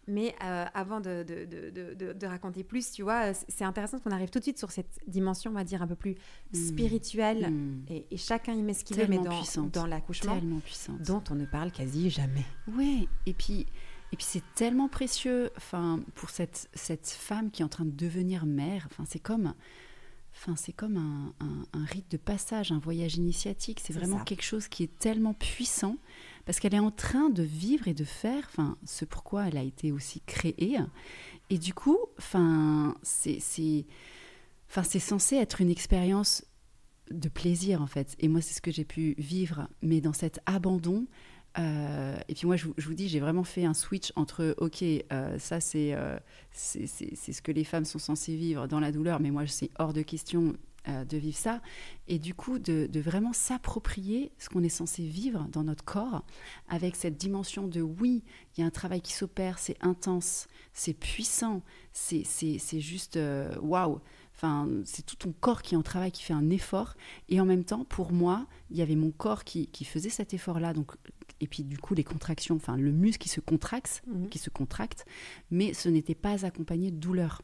[SPEAKER 1] Mais avant de raconter plus, tu vois, c'est intéressant qu'on arrive tout de suite sur cette dimension, on va dire, un peu plus spirituelle. Et chacun y met ce qu'il veut, mais dans l'accouchement,
[SPEAKER 2] tellement puissante,
[SPEAKER 1] dont on ne parle quasi jamais.
[SPEAKER 2] Oui, et puis c'est tellement précieux, pour cette femme qui est en train de devenir mère. C'est comme un rite de passage, un voyage initiatique. C'est vraiment quelque chose qui est tellement puissant parce qu'elle est en train de vivre et de faire ce pourquoi elle a été aussi créée. Et du coup, c'est censé être une expérience de plaisir, en fait. Et moi, c'est ce que j'ai pu vivre, mais dans cet abandon. Et puis moi, je vous dis, j'ai vraiment fait un switch entre, ça c'est ce que les femmes sont censées vivre dans la douleur, mais moi, c'est hors de question de vivre ça. Et du coup, de vraiment s'approprier ce qu'on est censé vivre dans notre corps, avec cette dimension de oui, il y a un travail qui s'opère, c'est intense, c'est puissant, c'est juste waouh. C'est tout ton corps qui est en travail, qui fait un effort. Et en même temps, pour moi, il y avait mon corps qui faisait cet effort-là. Donc, et puis du coup, les contractions, le muscle qui se contracte, mais ce n'était pas accompagné de douleur.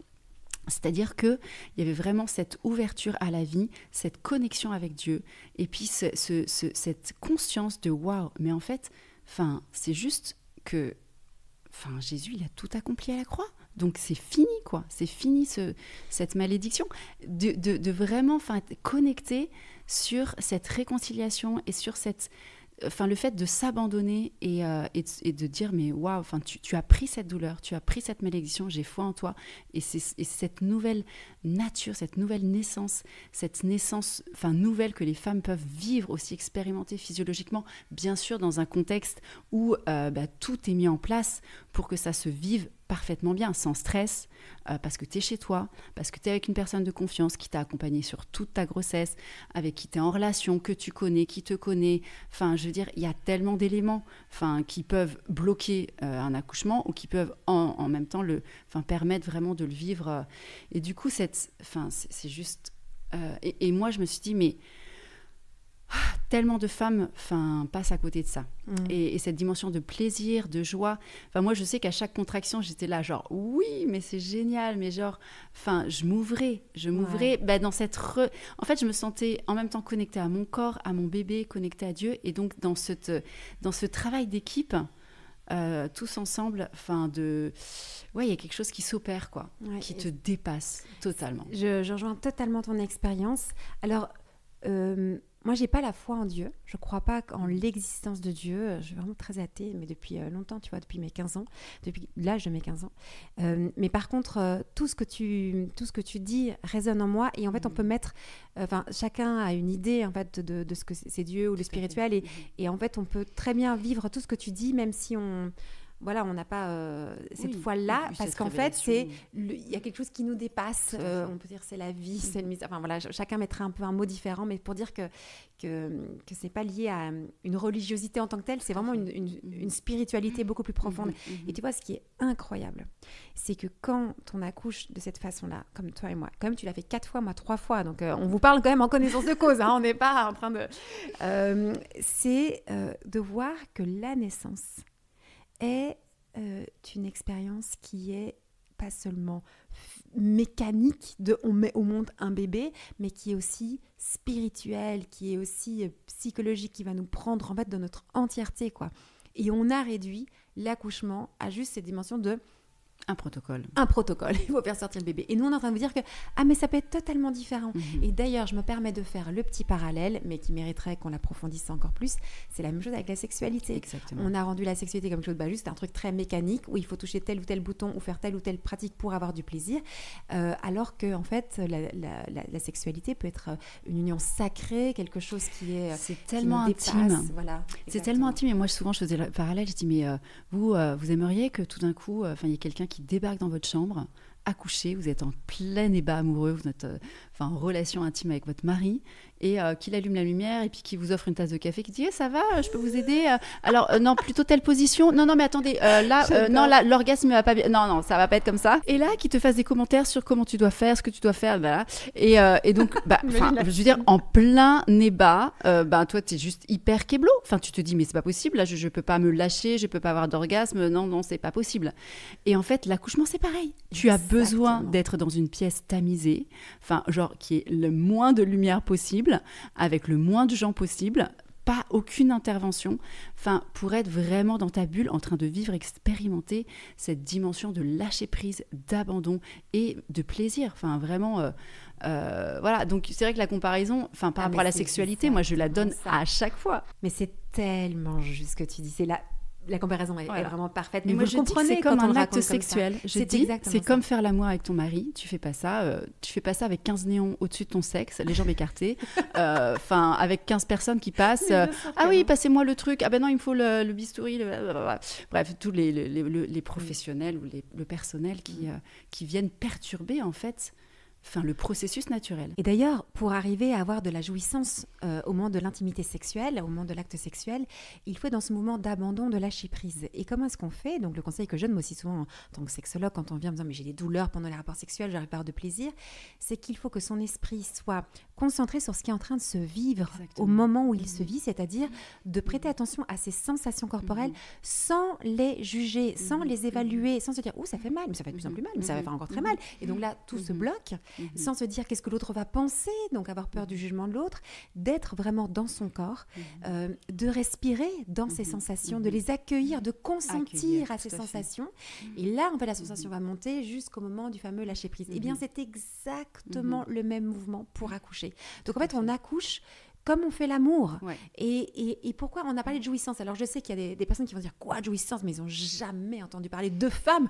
[SPEAKER 2] C'est-à-dire qu'il y avait vraiment cette ouverture à la vie, cette connexion avec Dieu, et puis cette conscience de waouh, mais en fait, c'est juste que Jésus, il a tout accompli à la croix. Donc c'est fini, quoi. C'est fini cette malédiction. De vraiment être connecté sur cette réconciliation et sur le fait de s'abandonner et de dire mais waouh, tu as pris cette douleur, tu as pris cette malédiction, j'ai foi en toi, et cette nouvelle nature, cette nouvelle naissance, nouvelle que les femmes peuvent vivre, aussi expérimenter physiologiquement, bien sûr dans un contexte où tout est mis en place pour que ça se vive parfaitement bien, sans stress, parce que tu es chez toi, parce que tu es avec une personne de confiance qui t'a accompagné sur toute ta grossesse, avec qui tu es en relation, que tu connais, qui te connaît. Je veux dire, il y a tellement d'éléments qui peuvent bloquer un accouchement ou qui peuvent en même temps permettre vraiment de le vivre. Et du coup, c'est juste... Et moi, je me suis dit, mais... tellement de femmes passent à côté de ça. Et cette dimension de plaisir, de joie. Moi, je sais qu'à chaque contraction, j'étais là, genre, oui, mais c'est génial, mais genre, je m'ouvrais dans cette... En fait, je me sentais en même temps connectée à mon corps, à mon bébé, connectée à Dieu. Et donc, dans ce travail d'équipe, tous ensemble, il y a quelque chose qui s'opère, quoi, qui te dépasse totalement.
[SPEAKER 1] Je rejoins totalement ton expérience. Alors... moi, j'ai pas la foi en Dieu. Je crois pas en l'existence de Dieu. Je suis vraiment très athée, mais depuis longtemps, tu vois, depuis mes 15 ans, depuis l'âge de mes 15 ans. Mais par contre, tout ce que tu dis résonne en moi. Et en fait, on peut mettre... chacun a une idée, en fait, de ce que c'est Dieu ou le spirituel. Et en fait, on peut très bien vivre tout ce que tu dis, même si on voilà, on n'a pas cette
[SPEAKER 2] Oui,
[SPEAKER 1] foi-là,
[SPEAKER 2] et puis
[SPEAKER 1] parce
[SPEAKER 2] cette
[SPEAKER 1] qu'en fait,
[SPEAKER 2] révélation.
[SPEAKER 1] il y a quelque chose qui nous dépasse.
[SPEAKER 2] Tout à fait.
[SPEAKER 1] On peut dire c'est la vie, c'est le mystère. Enfin voilà, chacun mettrait un peu un mot différent, mais pour dire que c'est pas lié à une religiosité en tant que telle, c'est vraiment une spiritualité beaucoup plus profonde. Et tu vois, ce qui est incroyable, c'est que quand on accouche de cette façon-là, comme toi et moi, comme tu l'as fait 4 fois, moi 3 fois, donc on vous parle quand même en connaissance de cause, hein, on n'est pas en train de... c'est de voir que la naissance est une expérience qui est pas seulement mécanique de on met au monde un bébé, mais qui est aussi spirituelle, qui est aussi psychologique, qui va nous prendre en fait dans notre entièreté, quoi. Et on a réduit l'accouchement à juste cette dimension de
[SPEAKER 2] Un protocole.
[SPEAKER 1] il faut faire sortir le bébé. Et nous, on est en train de vous dire que mais ça peut être totalement différent. Et d'ailleurs, je me permets de faire le petit parallèle, mais qui mériterait qu'on l'approfondisse encore plus. C'est la même chose avec la sexualité.
[SPEAKER 2] Exactement.
[SPEAKER 1] On a rendu la sexualité comme chose, juste un truc très mécanique, où il faut toucher tel ou tel bouton ou faire telle ou telle pratique pour avoir du plaisir, alors que en fait, la sexualité peut être une union sacrée, quelque chose qui est
[SPEAKER 2] c'est tellement
[SPEAKER 1] qui nous
[SPEAKER 2] intime.
[SPEAKER 1] dépasse. Voilà,
[SPEAKER 2] C'est tellement intime. Et moi, souvent, je faisais le parallèle. Je dis, mais vous aimeriez que tout d'un coup, il y ait quelqu'un qui débarque dans votre chambre, accouché, vous êtes en plein ébat amoureux, vous êtes en relation intime avec votre mari, et qu'il allume la lumière et puis qui vous offre une tasse de café, qui dit ça va, je peux vous aider alors non, plutôt telle position, non mais attendez, là l'orgasme va pas bien, non ça va pas être comme ça, et là qui te fasse des commentaires sur comment tu dois faire, ce que tu dois faire, voilà. Et donc je veux dire, en plein ébat, toi t'es juste hyper kéblo, tu te dis mais c'est pas possible, là je peux pas me lâcher, je peux pas avoir d'orgasme, non c'est pas possible. Et en fait l'accouchement c'est pareil, tu as besoin d'être dans une pièce tamisée, genre qui est le moins de lumière possible, avec le moins de gens possible, pas aucune intervention, pour être vraiment dans ta bulle, en train de vivre, expérimenter cette dimension de lâcher prise, d'abandon et de plaisir, vraiment... voilà, donc c'est vrai que la comparaison, par rapport à la sexualité, moi je la donne à chaque fois.
[SPEAKER 1] Mais c'est tellement juste ce que tu dis, c'est la comparaison est vraiment parfaite.
[SPEAKER 2] Mais moi, je dis que c'est comme un acte sexuel. Je dis, c'est comme faire l'amour avec ton mari. Tu fais pas ça avec 15 néons au-dessus de ton sexe, les jambes écartées, avec 15 personnes qui passent. Ah oui, passez-moi le truc. Ah ben non, il me faut le bistouri. Bref, tous les professionnels ou le personnel qui viennent perturber en fait le processus naturel.
[SPEAKER 1] Et d'ailleurs, pour arriver à avoir de la jouissance au moment de l'intimité sexuelle, au moment de l'acte sexuel, il faut être dans ce mouvement d'abandon, de lâcher prise. Et comment est-ce qu'on fait ? Donc le conseil que je donne aussi souvent en tant que sexologue, quand on vient me dire « mais j'ai des douleurs pendant les rapports sexuels, j'arrive pas à avoir de plaisir », c'est qu'il faut que son esprit soit concentré sur ce qui est en train de se vivre au moment où il se vit, c'est-à-dire de prêter attention à ses sensations corporelles sans les juger, sans les évaluer, sans se dire « ouh, ça fait mal, mais ça fait de plus en plus mal, mais ça va faire encore très mal ». Et donc là, tout se bloque. Sans se dire qu'est-ce que l'autre va penser, donc avoir peur du jugement de l'autre, d'être vraiment dans son corps, de respirer dans ses sensations, de les accueillir, de consentir à ces sensations. Et là, en fait, la sensation va monter jusqu'au moment du fameux lâcher prise. Eh bien, c'est exactement le même mouvement pour accoucher. Donc, en fait, on accouche comme on fait l'amour. Ouais. Et pourquoi on a parlé de jouissance ? Alors, je sais qu'il y a des personnes qui vont dire « quoi de jouissance ?» Mais ils n'ont jamais entendu parler de femmes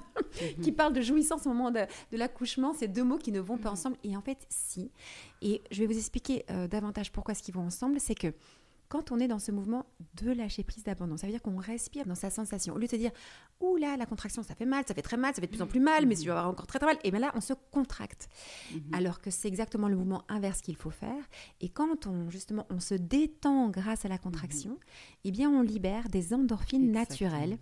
[SPEAKER 1] qui parlent de jouissance au moment de l'accouchement. C'est deux mots qui ne vont pas ensemble. Et en fait, si. Et je vais vous expliquer davantage pourquoi est-ce qu'ils vont ensemble. C'est que quand on est dans ce mouvement de lâcher prise, d'abandon, ça veut dire qu'on respire dans sa sensation. Au lieu de se dire « ouh là, la contraction, ça fait mal, ça fait très mal, ça fait de plus en plus mal, mais je vais avoir encore très très mal. » Et bien là, on se contracte. Alors que c'est exactement le mouvement inverse qu'il faut faire. Et quand on se détend grâce à la contraction, eh bien on libère des endorphines naturelles.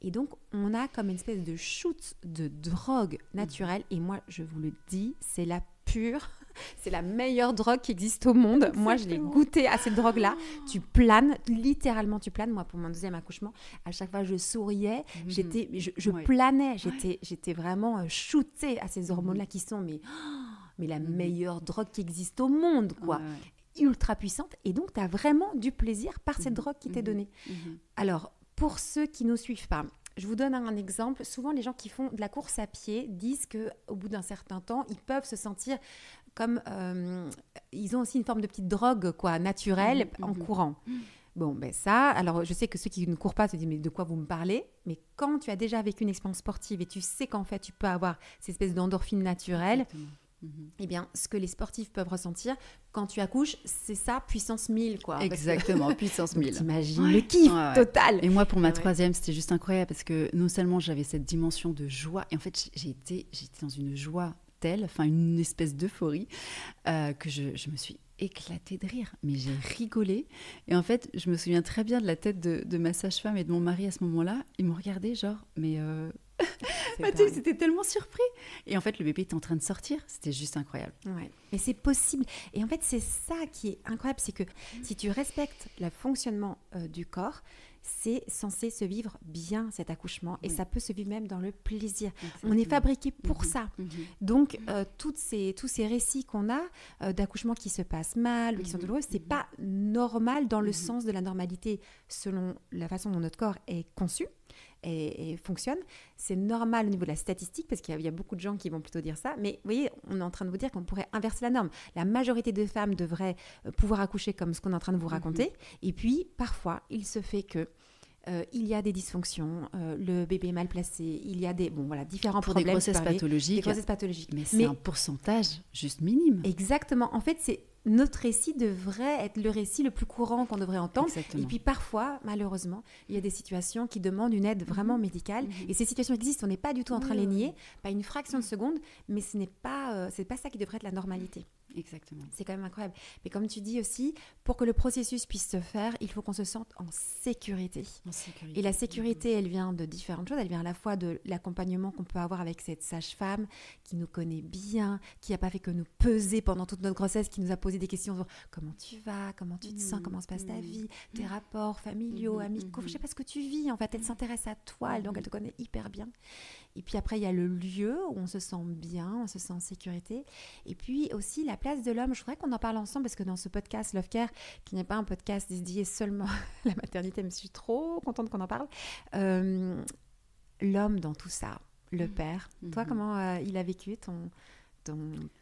[SPEAKER 1] Et donc, on a comme une espèce de shoot de drogue naturelle. Et moi, je vous le dis, c'est la pure... C'est la meilleure drogue qui existe au monde. Exactement. Moi, je l'ai goûtée à cette drogue-là. Tu planes, littéralement, tu planes. Moi, pour mon deuxième accouchement, à chaque fois, je souriais. Je planais. J'étais vraiment shootée à ces hormones-là qui sont mais la meilleure drogue qui existe au monde, quoi. Ultra puissante. Et donc, tu as vraiment du plaisir par cette drogue qui t'est donnée. Alors, pour ceux qui ne nous suivent pas, je vous donne un exemple. Souvent, les gens qui font de la course à pied disent qu'au bout d'un certain temps, ils peuvent se sentir comme... ils ont aussi une forme de petite drogue naturelle en courant. Bon, ben ça... Alors, je sais que ceux qui ne courent pas se disent « mais de quoi vous me parlez ?» Mais quand tu as déjà vécu une expérience sportive et tu sais qu'en fait, tu peux avoir cette espèce d'endorphine naturelle, Eh bien, ce que les sportifs peuvent ressentir quand tu accouches, c'est ça, puissance 1000, quoi.
[SPEAKER 2] Exactement, puissance 1000.
[SPEAKER 1] T'imagines le kiff total.
[SPEAKER 2] Et moi, pour ma troisième, c'était juste incroyable parce que non seulement j'avais cette dimension de joie, et en fait, j'étais dans une joie telle, enfin une espèce d'euphorie, que je me suis éclatée de rire. Mais j'ai rigolé. Et en fait, je me souviens très bien de la tête de ma sage-femme et de mon mari à ce moment-là. Ils m'ont regardé genre, mais... Mathilde, c'était tellement surpris. Et en fait, le bébé était en train de sortir. C'était juste incroyable.
[SPEAKER 1] Ouais. Mais c'est possible. Et en fait, c'est ça qui est incroyable. C'est que si tu respectes le fonctionnement du corps, c'est censé se vivre bien, cet accouchement. Et ça peut se vivre même dans le plaisir. Exactement. On est fabriqué pour ça. Donc, tous ces récits qu'on a d'accouchements qui se passent mal ou qui sont douloureux, c'est pas normal dans le sens de la normalité selon la façon dont notre corps est conçu. Et fonctionne. C'est normal au niveau de la statistique, parce qu'il y a beaucoup de gens qui vont plutôt dire ça, mais vous voyez, on est en train de vous dire qu'on pourrait inverser la norme. La majorité de femmes devraient pouvoir accoucher comme ce qu'on est en train de vous raconter, et puis parfois, il se fait que il y a des dysfonctions, le bébé est mal placé, il y a différents problèmes.
[SPEAKER 2] Des grossesses pathologiques. Mais c'est un pourcentage juste minime.
[SPEAKER 1] Exactement. En fait, notre récit devrait être le récit le plus courant qu'on devrait entendre. Exactement. Et puis parfois, malheureusement, il y a des situations qui demandent une aide vraiment médicale. Et ces situations existent, on n'est pas du tout en train de les nier, pas une fraction de seconde, mais ce n'est pas ça qui devrait être la normalité.
[SPEAKER 2] Exactement.
[SPEAKER 1] C'est quand même incroyable. Mais comme tu dis aussi, pour que le processus puisse se faire, il faut qu'on se sente en sécurité. Et la sécurité, elle vient de différentes choses. Elle vient à la fois de l'accompagnement qu'on peut avoir avec cette sage-femme qui nous connaît bien, qui n'a pas fait que nous peser pendant toute notre grossesse, qui nous a posé des questions sur comment tu vas, comment tu te sens, comment se passe ta vie, tes rapports familiaux, amicaux, je ne sais pas ce que tu vis. En fait, elle s'intéresse à toi, donc elle te connaît hyper bien. Et puis après, il y a le lieu où on se sent bien, on se sent en sécurité. Et puis aussi la place de l'homme. Je voudrais qu'on en parle ensemble parce que dans ce podcast Love Care, qui n'est pas un podcast dédié seulement à la maternité, mais je suis trop contente qu'on en parle, l'homme dans tout ça, le père. Toi, comment il a vécu ton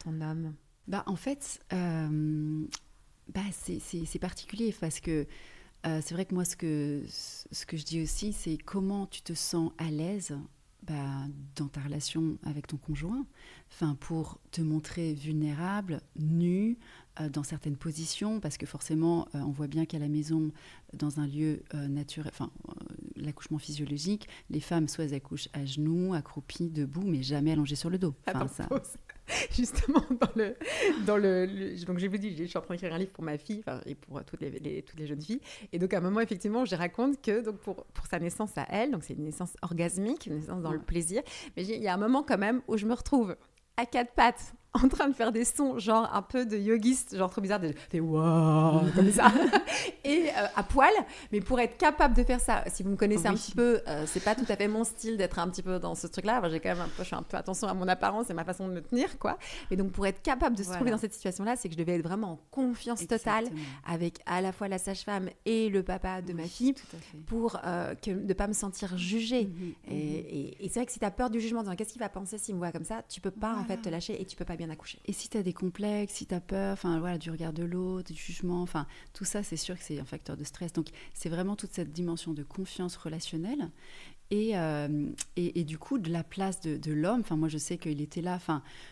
[SPEAKER 1] homme?
[SPEAKER 2] En fait, c'est particulier parce que c'est vrai que moi, ce que je dis aussi, c'est comment tu te sens à l'aise dans ta relation avec ton conjoint, pour te montrer vulnérable, nu, dans certaines positions, parce que forcément, on voit bien qu'à la maison, dans un lieu naturel, l'accouchement physiologique, les femmes, soit elles accouchent à genoux, accroupies, debout, mais jamais allongées sur le dos.
[SPEAKER 1] Justement, donc je vous dis, je suis en train d'écrire un livre pour ma fille, et pour toutes les jeunes filles. Et donc, à un moment, effectivement, je raconte que donc pour sa naissance à elle, donc c'est une naissance orgasmique, une naissance dans le plaisir, mais il y a un moment quand même où je me retrouve à quatre pattes, en train de faire des sons genre un peu de yogiste, genre trop bizarre, des waouh comme ça, et à poil. Mais pour être capable de faire ça, si vous me connaissez un petit peu, c'est pas tout à fait mon style d'être un petit peu dans ce truc-là. Enfin, je fais un peu attention à mon apparence et ma façon de me tenir, quoi. Et donc pour être capable de se trouver dans cette situation-là, c'est que je devais être vraiment en confiance totale avec à la fois la sage-femme et le papa de ma fille, pour de pas me sentir jugée. Et c'est vrai que si tu as peur du jugement, en disant qu'est-ce qu'il va penser s'il me voit comme ça, tu peux pas en fait te lâcher et tu peux pas bien accoucher.
[SPEAKER 2] Et si tu as des complexes, si tu as peur, du regard de l'autre, du jugement, tout ça, c'est sûr que c'est un facteur de stress. Donc, c'est vraiment toute cette dimension de confiance relationnelle et du coup, de la place de l'homme. Moi, je sais qu'il était là.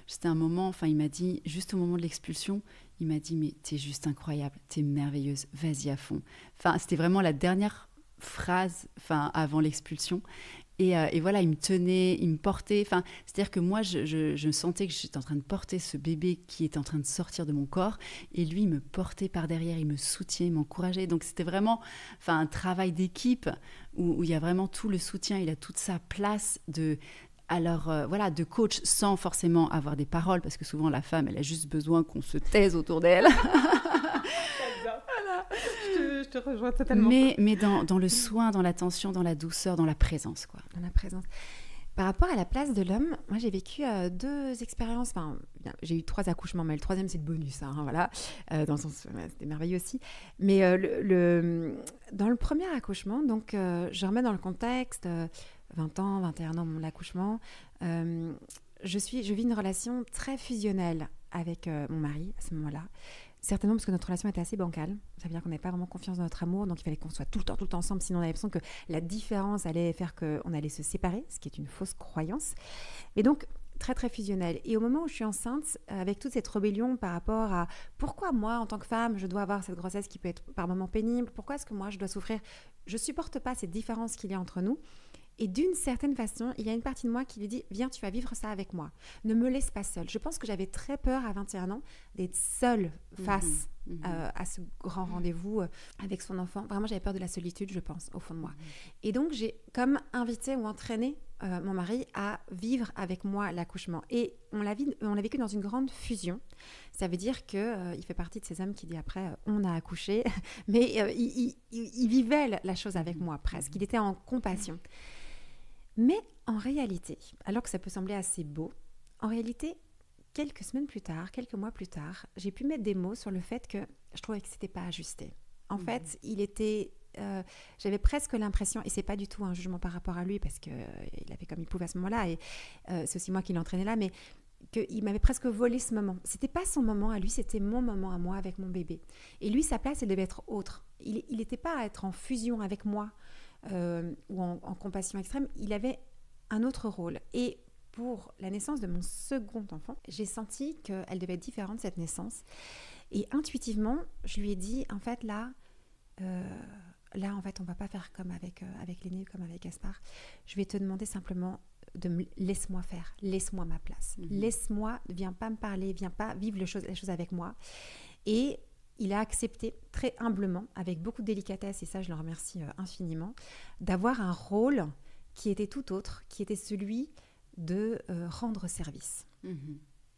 [SPEAKER 2] C'était un moment, il m'a dit, juste au moment de l'expulsion, il m'a dit, mais t'es juste incroyable, t'es merveilleuse, vas-y à fond. C'était vraiment la dernière phrase avant l'expulsion. Et voilà, il me tenait, il me portait. C'est-à-dire que moi, je sentais que j'étais en train de porter ce bébé qui était en train de sortir de mon corps. Et lui, il me portait par derrière, il me soutient, il m'encourageait. Donc, c'était vraiment un travail d'équipe où il y a vraiment tout le soutien. Il a toute sa place de coach sans forcément avoir des paroles. Parce que souvent, la femme, elle a juste besoin qu'on se taise autour d'elle.
[SPEAKER 1] Je te rejoins totalement.
[SPEAKER 2] Mais dans le soin, dans l'attention, dans la douceur, dans la présence, quoi.
[SPEAKER 1] Dans la présence. Par rapport à la place de l'homme, moi j'ai vécu 2 expériences. J'ai eu 3 accouchements, mais le 3e c'est le bonus, voilà. Dans le sens, c'était merveilleux aussi. Mais dans le premier accouchement, donc je remets dans le contexte, 20 ans, 21 ans, mon accouchement. Je vis une relation très fusionnelle avec mon mari à ce moment-là. Certainement parce que notre relation était assez bancale. Ça veut dire qu'on n'avait pas vraiment confiance dans notre amour, donc il fallait qu'on soit tout le temps ensemble, sinon on avait l'impression que la différence allait faire qu'on allait se séparer, ce qui est une fausse croyance. Et donc, très très fusionnel. Et au moment où je suis enceinte, avec toute cette rébellion par rapport à pourquoi moi, en tant que femme, je dois avoir cette grossesse qui peut être par moments pénible, pourquoi est-ce que moi je dois souffrir, je supporte pas cette différence qu'il y a entre nous. Et d'une certaine façon, il y a une partie de moi qui lui dit « Viens, tu vas vivre ça avec moi. Ne me laisse pas seule. » Je pense que j'avais très peur à 21 ans d'être seule face à ce grand rendez-vous avec son enfant. Vraiment, j'avais peur de la solitude, je pense, au fond de moi. Et donc, j'ai comme invité ou entraîné mon mari à vivre avec moi l'accouchement. Et on l'a vécu dans une grande fusion. Ça veut dire qu'il fait partie de ces hommes qui dit après « on a accouché », mais il vivait la chose avec moi presque. Il était en compassion. Mais en réalité, alors que ça peut sembler assez beau, en réalité, quelques semaines plus tard, quelques mois plus tard, j'ai pu mettre des mots sur le fait que je trouvais que c'était pas ajusté. En fait, j'avais presque l'impression, et c'est pas du tout un jugement par rapport à lui, parce qu'il a fait comme il pouvait à ce moment-là, et c'est aussi moi qui l'entraînais là, mais qu'il m'avait presque volé ce moment. C'était pas son moment à lui, c'était mon moment à moi avec mon bébé. Et lui, sa place, elle devait être autre. Il n'était pas à être en fusion avec moi, ou en compassion extrême, il avait un autre rôle. Et pour la naissance de mon second enfant, j'ai senti qu'elle devait être différente, cette naissance. Et intuitivement, je lui ai dit, en fait, là, en fait, on va pas faire comme avec l'aîné, comme avec Gaspard. Je vais te demander simplement laisse-moi faire, laisse-moi ma place. Laisse-moi, viens pas me parler, viens pas vivre les choses avec moi. Et il a accepté très humblement, avec beaucoup de délicatesse, et ça je le remercie infiniment, d'avoir un rôle qui était tout autre, qui était celui de rendre service,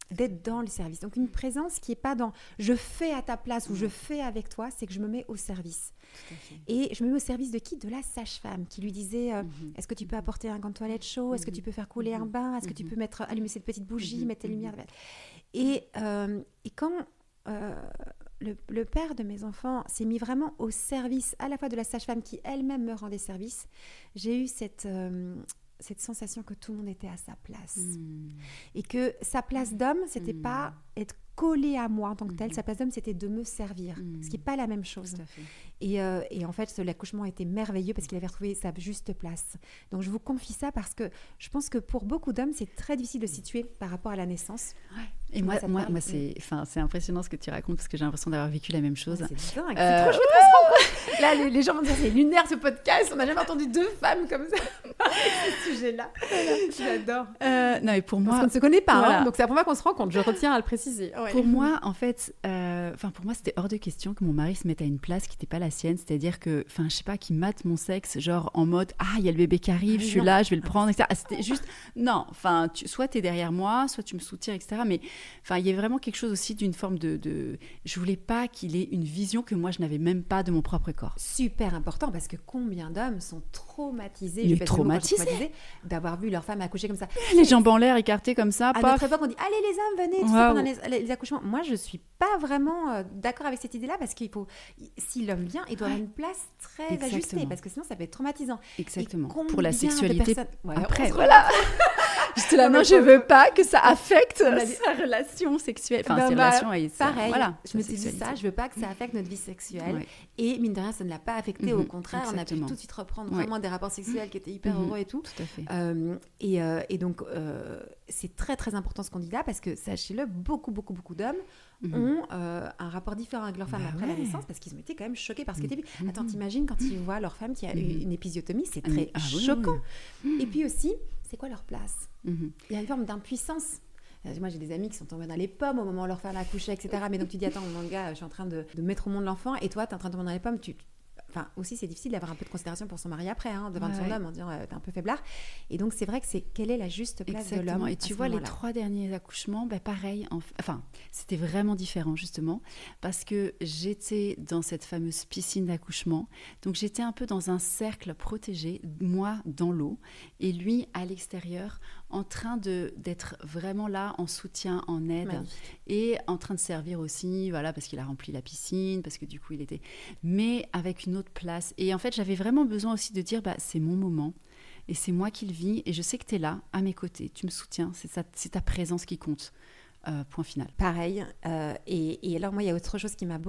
[SPEAKER 1] d'être dans le service. Donc une présence qui n'est pas dans « je fais à ta place » ou « je fais avec toi », c'est que je me mets au service. Et je me mets au service de qui ? De la sage-femme qui lui disait est-ce que tu peux apporter un gant de toilette chaud ? Est-ce que tu peux faire couler un bain ? Est-ce que tu peux allumer cette petite bougie, mettre tes lumières ? Et quand... Le père de mes enfants s'est mis vraiment au service à la fois de la sage-femme qui elle-même me rendait service. J'ai eu cette sensation que tout le monde était à sa place. Et que sa place d'homme, c'était pas être collé à moi en tant que tel. Sa place d'homme, c'était de me servir. Ce qui n'est pas la même chose. Et en fait, l'accouchement était merveilleux parce qu'il avait retrouvé sa juste place. Donc, je vous confie ça parce que je pense que pour beaucoup d'hommes, c'est très difficile de se situer par rapport à la naissance.
[SPEAKER 2] Ouais. Et moi c'est impressionnant ce que tu racontes parce que j'ai l'impression d'avoir vécu la même chose.
[SPEAKER 1] Ouais, c'est dingue, c'est trop chouette qu'on se rend compte. Là, les gens vont dire c'est lunaire ce podcast, on n'a jamais entendu deux femmes comme ça ce sujet-là. J'adore.
[SPEAKER 2] Non, mais pour moi...
[SPEAKER 1] Parce qu'on ne se connaît pas, voilà. Donc c'est la première fois qu'on se rend compte, je retiens à le préciser. Ouais.
[SPEAKER 2] Pour moi, en fait, pour moi, c'était hors de question que mon mari se mette à une place qui n'était pas la sienne, c'est-à-dire que, je sais pas, qu'il mate mon sexe, genre en mode, il y a le bébé qui arrive, je suis là, je vais le prendre, etc. C'était juste, non, soit tu es derrière moi, soit tu me soutiens, etc. Mais il y a vraiment quelque chose aussi d'une forme de... Je voulais pas qu'il ait une vision que moi, je n'avais même pas de mon propre corps.
[SPEAKER 1] Super important, parce que combien d'hommes sont traumatisés, d'avoir vu leur femme accoucher comme ça.
[SPEAKER 2] Les jambes en l'air, écartées comme ça.
[SPEAKER 1] À notre époque, on dit, allez les hommes, venez, pendant les accouchements. Moi, je suis pas vraiment d'accord avec cette idée-là, parce qu'il faut, si l'homme vient, il doit avoir une place très ajustée, parce que sinon, ça peut être traumatisant.
[SPEAKER 2] Exactement. Pour la sexualité. Après,
[SPEAKER 1] voilà.
[SPEAKER 2] J'étais là, non, je veux pas que ça affecte sa relation sexuelle. Ses relations avec ça.
[SPEAKER 1] Pareil, je me suis dit ça, je veux pas que ça affecte notre vie sexuelle. Ouais. Et mine de rien, ça ne l'a pas affecté. Au contraire, on a pu tout de suite reprendre vraiment des rapports sexuels qui étaient hyper heureux et tout.
[SPEAKER 2] Tout à fait.
[SPEAKER 1] Et donc, c'est très, très important ce qu'on dit là, parce que, sachez-le, beaucoup d'hommes ont un rapport différent avec leur femme après la naissance, parce qu'ils ont été quand même choqués par ce qui était vu. Attends, t'imagines quand ils voient leur femme qui a eu une épisiotomie, c'est très choquant. Et puis aussi, c'est quoi leur place ? Il y a une forme d'impuissance. Moi, j'ai des amis qui sont tombés dans les pommes au moment où leur femme a accouché, etc. Mais donc, tu dis, attends, mon gars, je suis en train de mettre au monde l'enfant, et toi, tu es en train de tomber dans les pommes. Enfin, aussi, c'est difficile d'avoir un peu de considération pour son mari après, devant son homme, en disant t'es un peu faiblard. Et donc, c'est vrai que quelle est la juste place de l'homme.
[SPEAKER 2] Et tu vois, les 3 derniers accouchements, pareil. C'était vraiment différent, justement, parce que j'étais dans cette fameuse piscine d'accouchement. Donc, j'étais un peu dans un cercle protégé, moi, dans l'eau, et lui, à l'extérieur, en train d'être vraiment là, en soutien, en aide, et en train de servir aussi, parce qu'il a rempli la piscine, parce que du coup, il était... Mais avec une autre place. Et en fait, j'avais vraiment besoin aussi de dire, c'est mon moment, et c'est moi qui le vis, et je sais que tu es là, à mes côtés, tu me soutiens, c'est ta présence qui compte. Point final.
[SPEAKER 1] Pareil. Et alors, moi, il y a autre chose qui m'a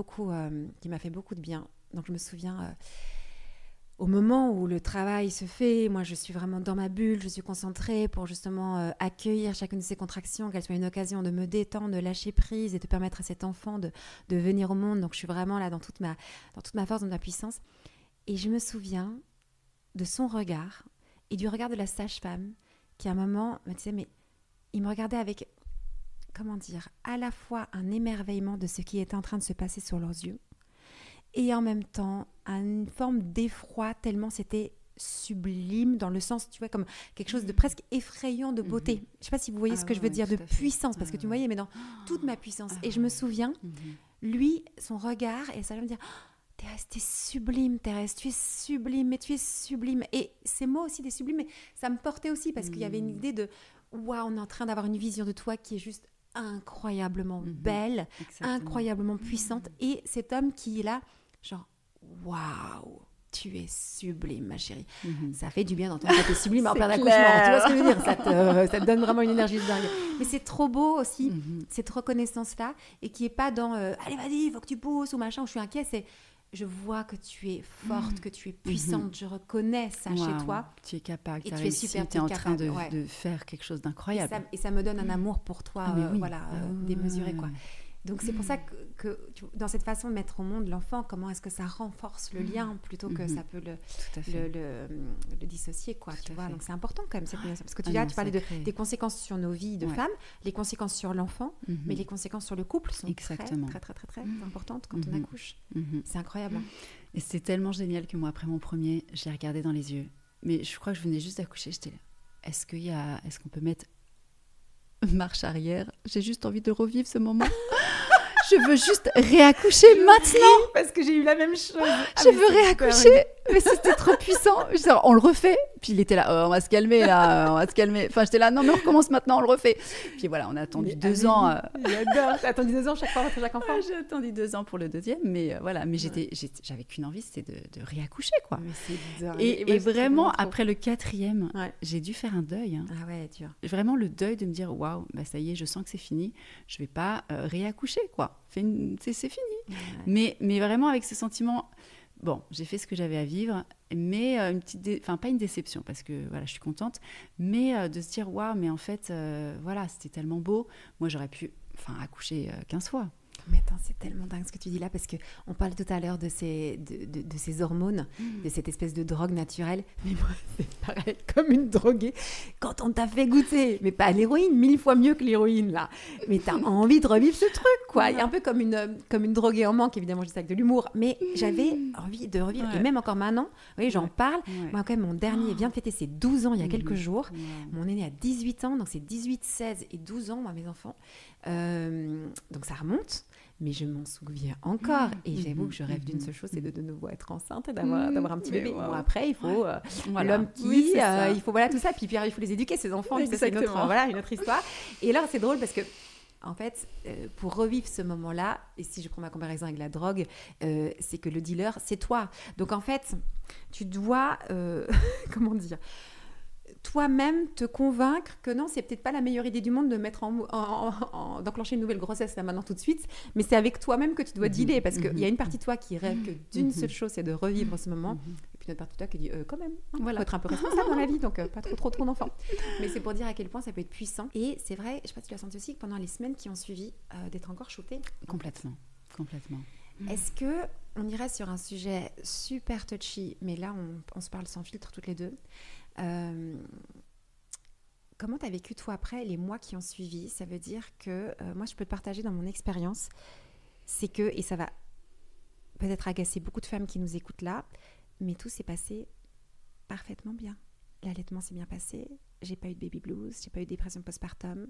[SPEAKER 1] fait beaucoup de bien. Donc, je me souviens... au moment où le travail se fait, moi je suis vraiment dans ma bulle, je suis concentrée pour justement accueillir chacune de ces contractions, qu'elles soient une occasion de me détendre, de lâcher prise et de permettre à cet enfant de venir au monde. Donc je suis vraiment là dans toute ma force, dans ma puissance. Et je me souviens de son regard et du regard de la sage-femme qui à un moment me disait, mais il me regardait avec, comment dire, à la fois un émerveillement de ce qui était en train de se passer sur leurs yeux et en même temps une forme d'effroi tellement c'était sublime dans le sens, tu vois, comme quelque chose de presque effrayant de beauté. Je ne sais pas si vous voyez ce que je veux dire, de puissance, parce que tu me voyais, mais dans toute ma puissance. Et je me souviens, lui, son regard, et ça va me dire, Thérèse, t'es sublime, Thérèse, tu es sublime, mais tu es sublime. Et ces mots aussi, des sublimes, mais ça me portait aussi, parce qu'il y avait une idée de, waouh, on est en train d'avoir une vision de toi qui est juste incroyablement belle, incroyablement puissante. Et cet homme qui est là, genre, waouh, tu es sublime, ma chérie. Ça fait du bien d'entendre que tu es sublime en plein d'accouchement. Tu vois ce que je veux dire, ça te donne vraiment une énergie de dingue. Mais c'est trop beau aussi, cette reconnaissance-là, et qui n'est pas dans allez, vas-y, il faut que tu pousses ou machin, où je suis inquiète. C'est je vois que tu es forte, que tu es puissante, je reconnais ça chez toi.
[SPEAKER 2] Tu es capable,
[SPEAKER 1] et tu es super,
[SPEAKER 2] tu es en train de faire quelque chose d'incroyable.
[SPEAKER 1] Et ça me donne un amour pour toi, démesuré, quoi. Donc c'est pour ça que dans cette façon de mettre au monde l'enfant, comment est-ce que ça renforce le lien plutôt que ça peut le dissocier, quoi, tu vois. Donc c'est important quand même cette nuance, parce que tu parlais des conséquences sur nos vies de femmes, les conséquences sur l'enfant, mais les conséquences sur le couple sont très importantes quand on accouche. C'est incroyable.
[SPEAKER 2] Et c'est tellement génial que moi, après mon premier, je l'ai regardé dans les yeux. Mais je crois que je venais juste d'accoucher, j'étais là. Est-ce qu'on peut mettre marche arrière? J'ai juste envie de revivre ce moment. Je veux juste réaccoucher maintenant.
[SPEAKER 1] Parce que j'ai eu la même chose.
[SPEAKER 2] Je veux réaccoucher. Mais c'était trop puissant. On le refait. Puis il était là, on va se calmer là, on va se calmer. Enfin, j'étais là, non mais on recommence maintenant, on le refait. Puis voilà, on a attendu 2 ans.
[SPEAKER 1] J'adore. T'as attendu 2 ans chaque fois pour chaque enfant.
[SPEAKER 2] J'ai attendu 2 ans pour le deuxième, mais voilà. Mais j'avais qu'une envie, c'était de réaccoucher, quoi.
[SPEAKER 1] Mais c'est dingue.
[SPEAKER 2] Et vraiment, après le 4e, j'ai dû faire un deuil.
[SPEAKER 1] Ah ouais, dur.
[SPEAKER 2] Vraiment le deuil de me dire, waouh, bah ça y est, je sens que c'est fini. Je vais pas réaccoucher, quoi. C'est fini. Ouais. Mais vraiment avec ce sentiment. Bon, j'ai fait ce que j'avais à vivre, mais pas une déception, parce que voilà, je suis contente, mais de se dire, waouh, mais en fait, voilà, c'était tellement beau. Moi, j'aurais pu accoucher 15 fois.
[SPEAKER 1] Mais attends, c'est tellement dingue ce que tu dis là, parce qu'on parle tout à l'heure de ces hormones, de cette espèce de drogue naturelle. Mais moi, c'est pareil, comme une droguée. Quand on t'a fait goûter, mais pas l'héroïne, 1000 fois mieux que l'héroïne, là. Mais t'as envie de revivre ce truc, quoi. Il y a un peu comme une droguée en manque, évidemment, je dis ça avec de l'humour. Mais j'avais envie de revivre. Ouais. Et même encore maintenant, vous voyez, j'en parle. Ouais. Moi, quand même, mon dernier vient de fêter ses 12 ans il y a quelques jours. Ouais. Mon aîné a 18 ans, donc c'est 18, 16 et 12 ans, moi, mes enfants. Donc ça remonte. Mais je m'en souviens encore. Et j'avoue que je rêve d'une seule chose, c'est de nouveau être enceinte et d'avoir un petit bébé. Bon, après, il faut l'homme qui... il faut tout ça. Puis il faut les éduquer, ces enfants. Ça, c'est une autre histoire. Et là, c'est drôle parce que, en fait, pour revivre ce moment-là, et si je prends ma comparaison avec la drogue, c'est que le dealer, c'est toi. Donc, en fait, tu dois... comment dire ? Toi-même te convaincre que non, c'est peut-être pas la meilleure idée du monde de mettre d'enclencher une nouvelle grossesse là maintenant tout de suite, mais c'est avec toi-même que tu dois dealer, parce qu'il y a une partie de toi qui rêve que d'une seule chose, c'est de revivre ce moment, et puis une autre partie de toi qui dit quand même, faut être un peu responsable dans la vie, donc pas trop d'enfants. Mais c'est pour dire à quel point ça peut être puissant. Et c'est vrai, je sais pas si tu l'as senti aussi, que pendant les semaines qui ont suivi, d'être encore shootée.
[SPEAKER 2] Complètement.
[SPEAKER 1] Est-ce que on irait sur un sujet super touchy, mais là on se parle sans filtre toutes les deux. Comment tu as vécu toi après les mois qui ont suivi? Ça veut dire que moi je peux te partager dans mon expérience, c'est que, et ça va peut-être agacer beaucoup de femmes qui nous écoutent là, mais tout s'est passé parfaitement bien. L'allaitement s'est bien passé, j'ai pas eu de baby blues, j'ai pas eu de dépression postpartum.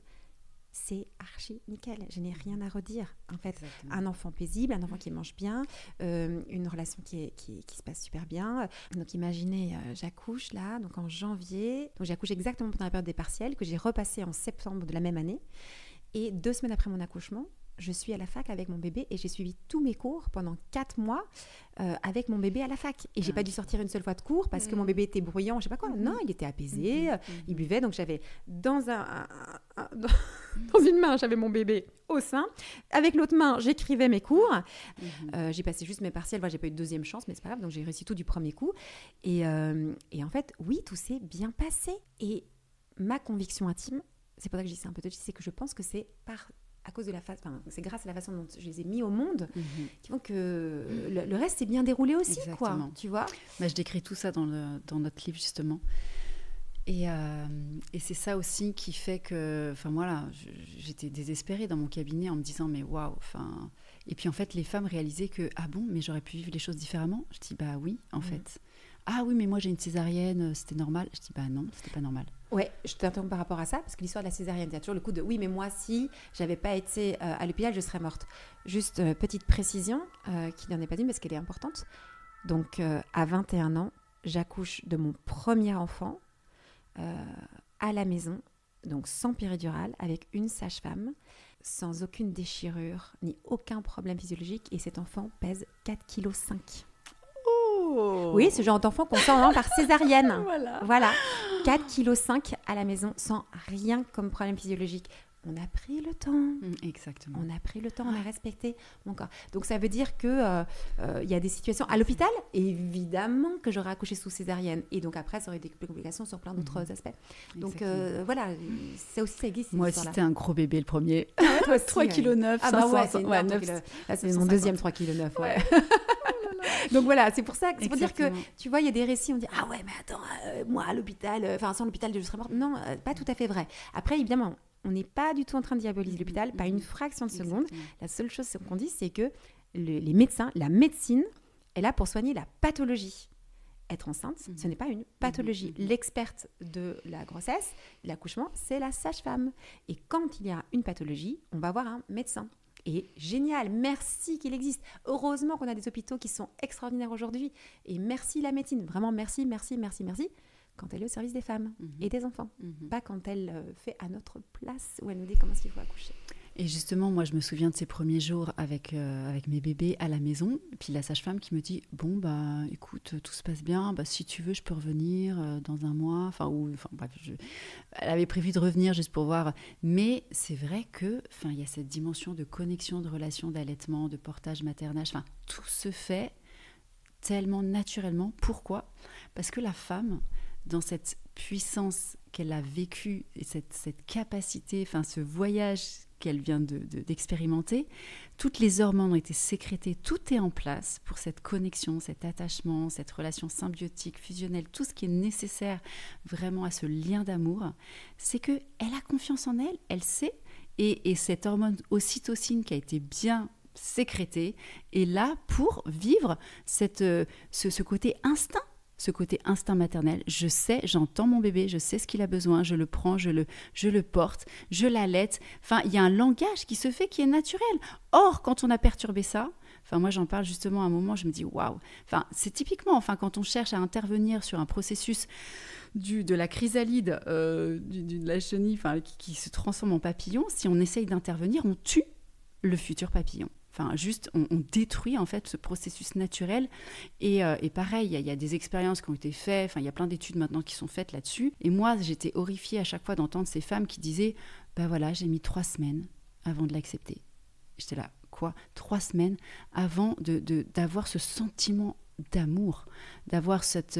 [SPEAKER 1] C'est archi nickel, je n'ai rien à redire. En fait, exactement. Un enfant paisible, un enfant qui mange bien, une relation qui se passe super bien. Donc imaginez, j'accouche là, donc en janvier, donc j'accouche exactement pendant la période des partiels, que j'ai repassé en septembre de la même année. Et 2 semaines après mon accouchement, je suis à la fac avec mon bébé et j'ai suivi tous mes cours pendant 4 mois avec mon bébé à la fac. Et j'ai pas dû sortir une seule fois de cours parce que mon bébé était bruyant, je sais pas quoi. Non, il était apaisé, il buvait. Donc j'avais dans une main, j'avais mon bébé au sein. Avec l'autre main, j'écrivais mes cours. J'ai passé juste mes partiels. J'ai pas eu de deuxième chance, mais c'est pas grave. Donc j'ai réussi tout du premier coup. Et en fait, oui, tout s'est bien passé. Et ma conviction intime, c'est pour ça que je dis c'est un peu touchy, c'est que je pense que c'est c'est grâce à la façon dont je les ai mis au monde qui font que le reste s'est bien déroulé aussi, quoi, tu vois.
[SPEAKER 2] Je décris tout ça dans notre livre, justement. Et c'est ça aussi qui fait que, j'étais désespérée dans mon cabinet en me disant, mais waouh, Et puis en fait, les femmes réalisaient que, ah bon, mais j'aurais pu vivre les choses différemment. Je dis, bah oui, en fait. Ah oui, mais moi j'ai une césarienne, c'était normal. Je dis, bah non, c'était pas normal.
[SPEAKER 1] Ouais, je t'interromps par rapport à ça, parce que l'histoire de la césarienne, il y a toujours le coup de oui, mais moi, si j'avais pas été à l'hôpital, je serais morte. Juste petite précision, qui n'en est pas une parce qu'elle est importante. Donc, à 21 ans, j'accouche de mon premier enfant à la maison, donc sans péridurale, avec une sage-femme, sans aucune déchirure, ni aucun problème physiologique, et cet enfant pèse 4,5 kg. Oui, ce genre d'enfant qu'on sort par césarienne. Voilà. 4,5 kg à la maison sans rien comme problème physiologique. On a pris le temps.
[SPEAKER 2] Exactement.
[SPEAKER 1] On a pris le temps, on a respecté mon corps. Donc ça veut dire que y a des situations à l'hôpital, évidemment que j'aurais accouché sous césarienne. Et donc après, ça aurait été des complications sur plein d'autres aspects. Donc voilà, ça aussi, ça existe.
[SPEAKER 2] Moi aussi, c'était un gros bébé le premier.
[SPEAKER 1] 3,9
[SPEAKER 2] kg.
[SPEAKER 1] Ah bah ouais, c'est mon deuxième 3,9 kg. Ouais. Donc voilà, c'est pour ça, c'est pour dire que, tu vois, il y a des récits, on dit, ah ouais, mais attends, moi à l'hôpital, sans l'hôpital, je serais morte. Non, pas tout à fait vrai. Après, évidemment, on n'est pas du tout en train de diaboliser l'hôpital, pas une fraction de seconde. La seule chose qu'on dit, c'est que les médecins, la médecine est là pour soigner la pathologie. Être enceinte, ce n'est pas une pathologie. L'experte de la grossesse, de l'accouchement, c'est la sage-femme. Et quand il y a une pathologie, on va voir un médecin. Et génial, merci qu'il existe. Heureusement qu'on a des hôpitaux qui sont extraordinaires aujourd'hui. Et merci la médecine, vraiment merci quand elle est au service des femmes et des enfants. Pas quand elle fait à notre place où elle nous dit comment est-ce qu'il faut accoucher.
[SPEAKER 2] Et justement, moi, je me souviens de ces premiers jours avec mes bébés à la maison. Puis la sage-femme qui me dit, bon, bah, écoute, tout se passe bien. Bah, si tu veux, je peux revenir dans un mois. Elle avait prévu de revenir juste pour voir. Mais c'est vrai que, il y a cette dimension de connexion, de relation, d'allaitement, de portage maternage. Tout se fait tellement naturellement. Pourquoi ? Parce que la femme, dans cette puissance qu'elle a vécue et cette capacité, ce voyage qu'elle vient d'expérimenter, toutes les hormones ont été sécrétées, tout est en place pour cette connexion, cet attachement, cette relation symbiotique, fusionnelle, tout ce qui est nécessaire vraiment à ce lien d'amour, c'est qu'elle a confiance en elle, elle sait, et cette hormone ocytocine qui a été bien sécrétée est là pour vivre ce côté instinct. Ce côté instinct maternel, je sais, j'entends mon bébé, je sais ce qu'il a besoin, je le prends, je le porte, je l'allaite. Il y a un langage qui se fait qui est naturel. Or, quand on a perturbé ça, moi j'en parle justement à un moment, je me dis waouh. C'est typiquement, quand on cherche à intervenir sur un processus de la chrysalide, de la chenille, qui se transforme en papillon, si on essaye d'intervenir, on tue le futur papillon. On détruit en fait ce processus naturel. Et pareil, il y a des expériences qui ont été faites, il y a plein d'études maintenant qui sont faites là-dessus. Et moi, j'étais horrifiée à chaque fois d'entendre ces femmes qui disaient « Ben voilà, j'ai mis 3 semaines avant de l'accepter. » J'étais là, quoi ? 3 semaines avant d'avoir ce sentiment d'amour, d'avoir cette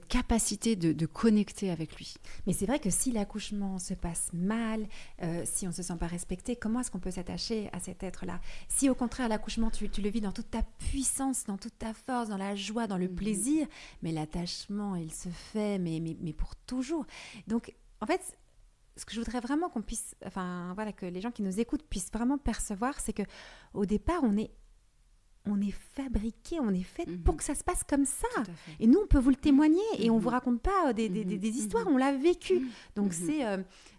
[SPEAKER 2] capacité de connecter avec lui.
[SPEAKER 1] Mais c'est vrai que si l'accouchement se passe mal, si on ne se sent pas respecté, comment est-ce qu'on peut s'attacher à cet être-là ? Si au contraire l'accouchement, tu le vis dans toute ta puissance, dans toute ta force, dans la joie, dans le plaisir, mais l'attachement, il se fait, mais pour toujours. Donc, en fait, ce que je voudrais vraiment qu'on puisse, que les gens qui nous écoutent puissent vraiment percevoir, c'est qu'au départ, on est fabriqué, on est fait pour que ça se passe comme ça. Et nous, on peut vous le témoigner et on ne vous raconte pas des histoires, on l'a vécu. Donc, c'est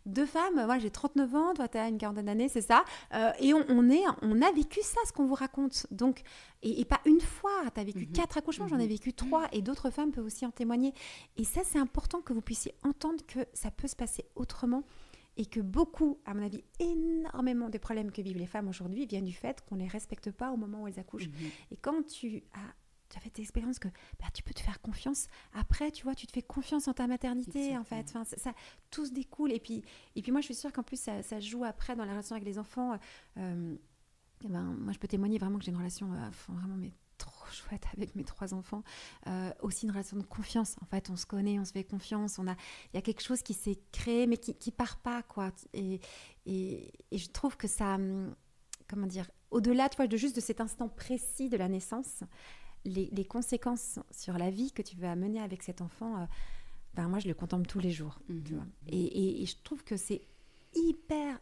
[SPEAKER 1] 2 femmes, moi j'ai 39 ans, toi tu as une quarantaine d'années, c'est ça. Et on a vécu ça, ce qu'on vous raconte. Donc, et pas une fois, tu as vécu 4 accouchements, j'en ai vécu 3 et d'autres femmes peuvent aussi en témoigner. Et ça, c'est important que vous puissiez entendre que ça peut se passer autrement. et que beaucoup, à mon avis, énormément des problèmes que vivent les femmes aujourd'hui viennent du fait qu'on ne les respecte pas au moment où elles accouchent. Et quand tu as fait l'expérience que tu peux te faire confiance, après, tu vois, tu te fais confiance en ta maternité,
[SPEAKER 2] Exactement.
[SPEAKER 1] en fait. Enfin, ça, tout se découle. Et puis moi, je suis sûre qu'en plus, ça joue après dans la relation avec les enfants. Moi, je peux témoigner vraiment que j'ai une relation vraiment mais trop chouette avec mes 3 enfants. Aussi une relation de confiance. En fait, on se connaît, on se fait confiance. Il y a quelque chose qui s'est créé, mais qui part pas, quoi. Et je trouve que ça, comment dire, au-delà, tu vois, de juste de cet instant précis de la naissance, les conséquences sur la vie que tu veux amener avec cet enfant, moi, je le contemple tous les jours. Tu vois. Et je trouve que c'est hyper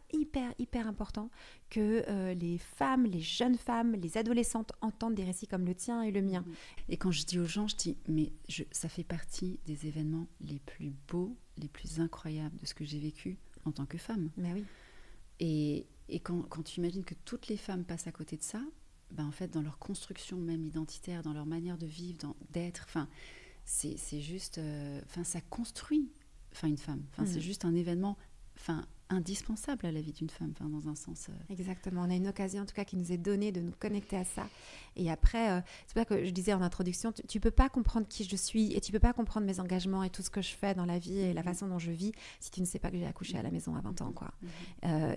[SPEAKER 1] important que les femmes, les jeunes femmes, les adolescentes entendent des récits comme le tien et le mien.
[SPEAKER 2] Et quand je dis aux gens, je dis, mais ça fait partie des événements les plus beaux, les plus incroyables de ce que j'ai vécu en tant que femme.
[SPEAKER 1] Mais oui.
[SPEAKER 2] Et quand tu imagines que toutes les femmes passent à côté de ça, en fait, dans leur construction même identitaire, dans leur manière de vivre, d'être, c'est juste, ça construit une femme. C'est juste un événement indispensable à la vie d'une femme, dans un sens.
[SPEAKER 1] Exactement, on a une occasion en tout cas qui nous est donnée de nous connecter à ça. Et après, c'est pour ça que je disais en introduction, tu peux pas comprendre qui je suis et tu peux pas comprendre mes engagements et tout ce que je fais dans la vie et la façon dont je vis si tu ne sais pas que j'ai accouché à la maison à 20 ans, quoi.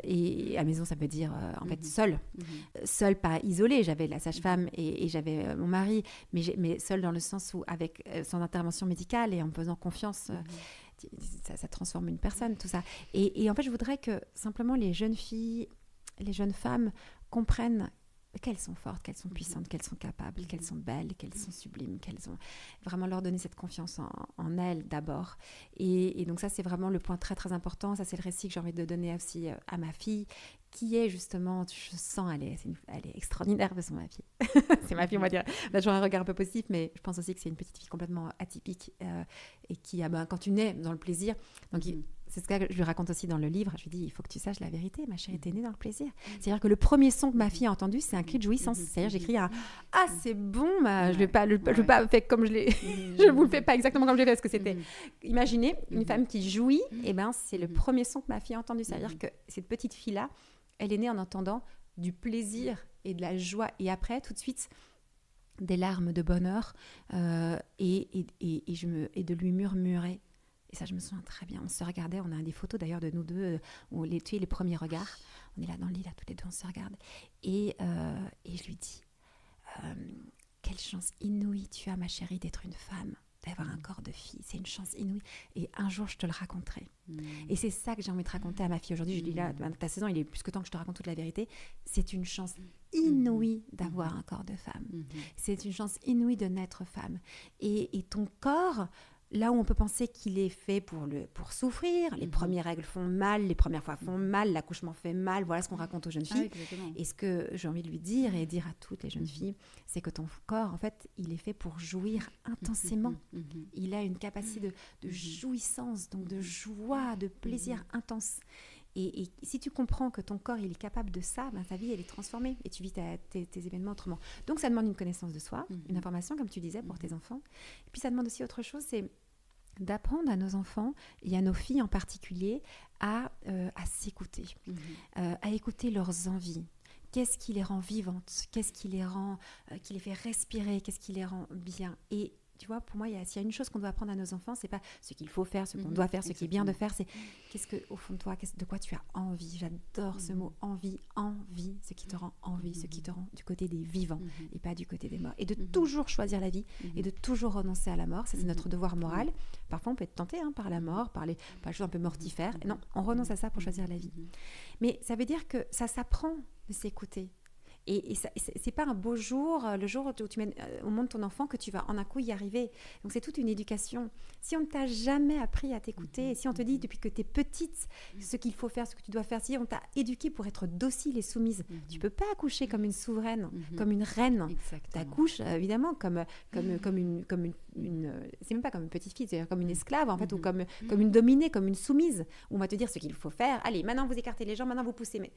[SPEAKER 1] Et à la maison, ça veut dire en fait seule, pas isolée. J'avais la sage-femme et j'avais mon mari, mais seule dans le sens où avec son intervention médicale et en me faisant confiance. Ça transforme une personne, tout ça. Et en fait, je voudrais que simplement les jeunes filles, les jeunes femmes comprennent qu'elles sont fortes, qu'elles sont puissantes, qu'elles sont capables, qu'elles sont belles, qu'elles sont sublimes, qu'elles ont vraiment leur donner cette confiance en elles d'abord. Et donc ça, c'est vraiment le point très très important. Ça, c'est le récit que j'ai envie de donner aussi à ma fille, qui est justement, je sens, elle est extraordinaire de son ma fille. C'est ma fille, on va dire. Là, j'ai un regard un peu positif, mais je pense aussi que c'est une petite fille complètement atypique et qui, quand tu nais dans le plaisir, donc c'est ce que je lui raconte aussi dans le livre. Je lui dis, il faut que tu saches la vérité, ma chérie, t'es née dans le plaisir. C'est-à-dire que le premier son que ma fille a entendu, c'est un cri de jouissance. C'est-à-dire, j'écris un « Ah, c'est bon !» Je vais pas faire comme je l'ai... Je vous le fais pas exactement comme je l'ai fait, parce que c'était... Imaginez, une femme qui jouit, et c'est le premier son que ma fille a entendu. C'est-à-dire que cette petite fille-là, elle est née en entendant du plaisir et de la joie. Et après, tout de suite, des larmes de bonheur et de lui murmurer. Et ça, je me souviens très bien. On se regardait, on a des photos d'ailleurs de nous deux, où tu sais, les premiers regards. On est là dans le lit, là, tous les deux, on se regarde. Et je lui dis, quelle chance inouïe tu as, ma chérie, d'être une femme, d'avoir un corps de fille. C'est une chance inouïe. Et un jour, je te le raconterai. Et c'est ça que j'ai envie de raconter à ma fille aujourd'hui. Je lui dis là, ta saison, il est plus que temps que je te raconte toute la vérité. C'est une chance inouïe d'avoir un corps de femme. C'est une chance inouïe de naître femme. Et ton corps... Là où on peut penser qu'il est fait pour souffrir, les premières règles font mal, les premières fois font mal, l'accouchement fait mal, voilà ce qu'on raconte aux jeunes filles. Et ce que j'ai envie de lui dire et dire à toutes les jeunes filles, c'est que ton corps, en fait, il est fait pour jouir intensément. Il a une capacité de jouissance, donc de joie, de plaisir intense. Et si tu comprends que ton corps il est capable de ça, ta vie elle est transformée et tu vis tes événements autrement. Donc ça demande une connaissance de soi, une information comme tu disais pour tes enfants. Et puis ça demande aussi autre chose, c'est d'apprendre à nos enfants et à nos filles en particulier à s'écouter, à écouter leurs envies. Qu'est-ce qui les rend vivantes? Qu'est-ce qui les rend, qui les fait respirer? Qu'est-ce qui les rend bien? Et tu vois, pour moi, s'il y a une chose qu'on doit apprendre à nos enfants, c'est pas ce qu'il faut faire, ce qu'on doit faire, ce qui est bien de faire, c'est qu'est-ce que, au fond de toi, de quoi tu as envie. J'adore ce mot, envie, ce qui te rend envie, ce qui te rend du côté des vivants et pas du côté des morts. Et de toujours choisir la vie et de toujours renoncer à la mort, ça c'est notre devoir moral. Parfois, on peut être tenté par la mort, par les choses un peu mortifères. Et non, on renonce à ça pour choisir la vie. Mais ça veut dire que ça s'apprend de s'écouter. Et c'est pas un beau jour, le jour où tu mets au monde ton enfant, que tu vas en un coup y arriver. Donc c'est toute une éducation. Si on ne t'a jamais appris à t'écouter, si on te dit depuis que tu es petite ce qu'il faut faire, ce que tu dois faire, si on t'a éduquée pour être docile et soumise, tu peux pas accoucher comme une souveraine, comme une reine. Tu accouches évidemment comme une c'est même pas comme une petite fille, c'est comme une esclave en fait, ou comme une dominée, comme une soumise, où on va te dire ce qu'il faut faire. Allez, maintenant vous écartez les jambes, maintenant vous poussez. Mais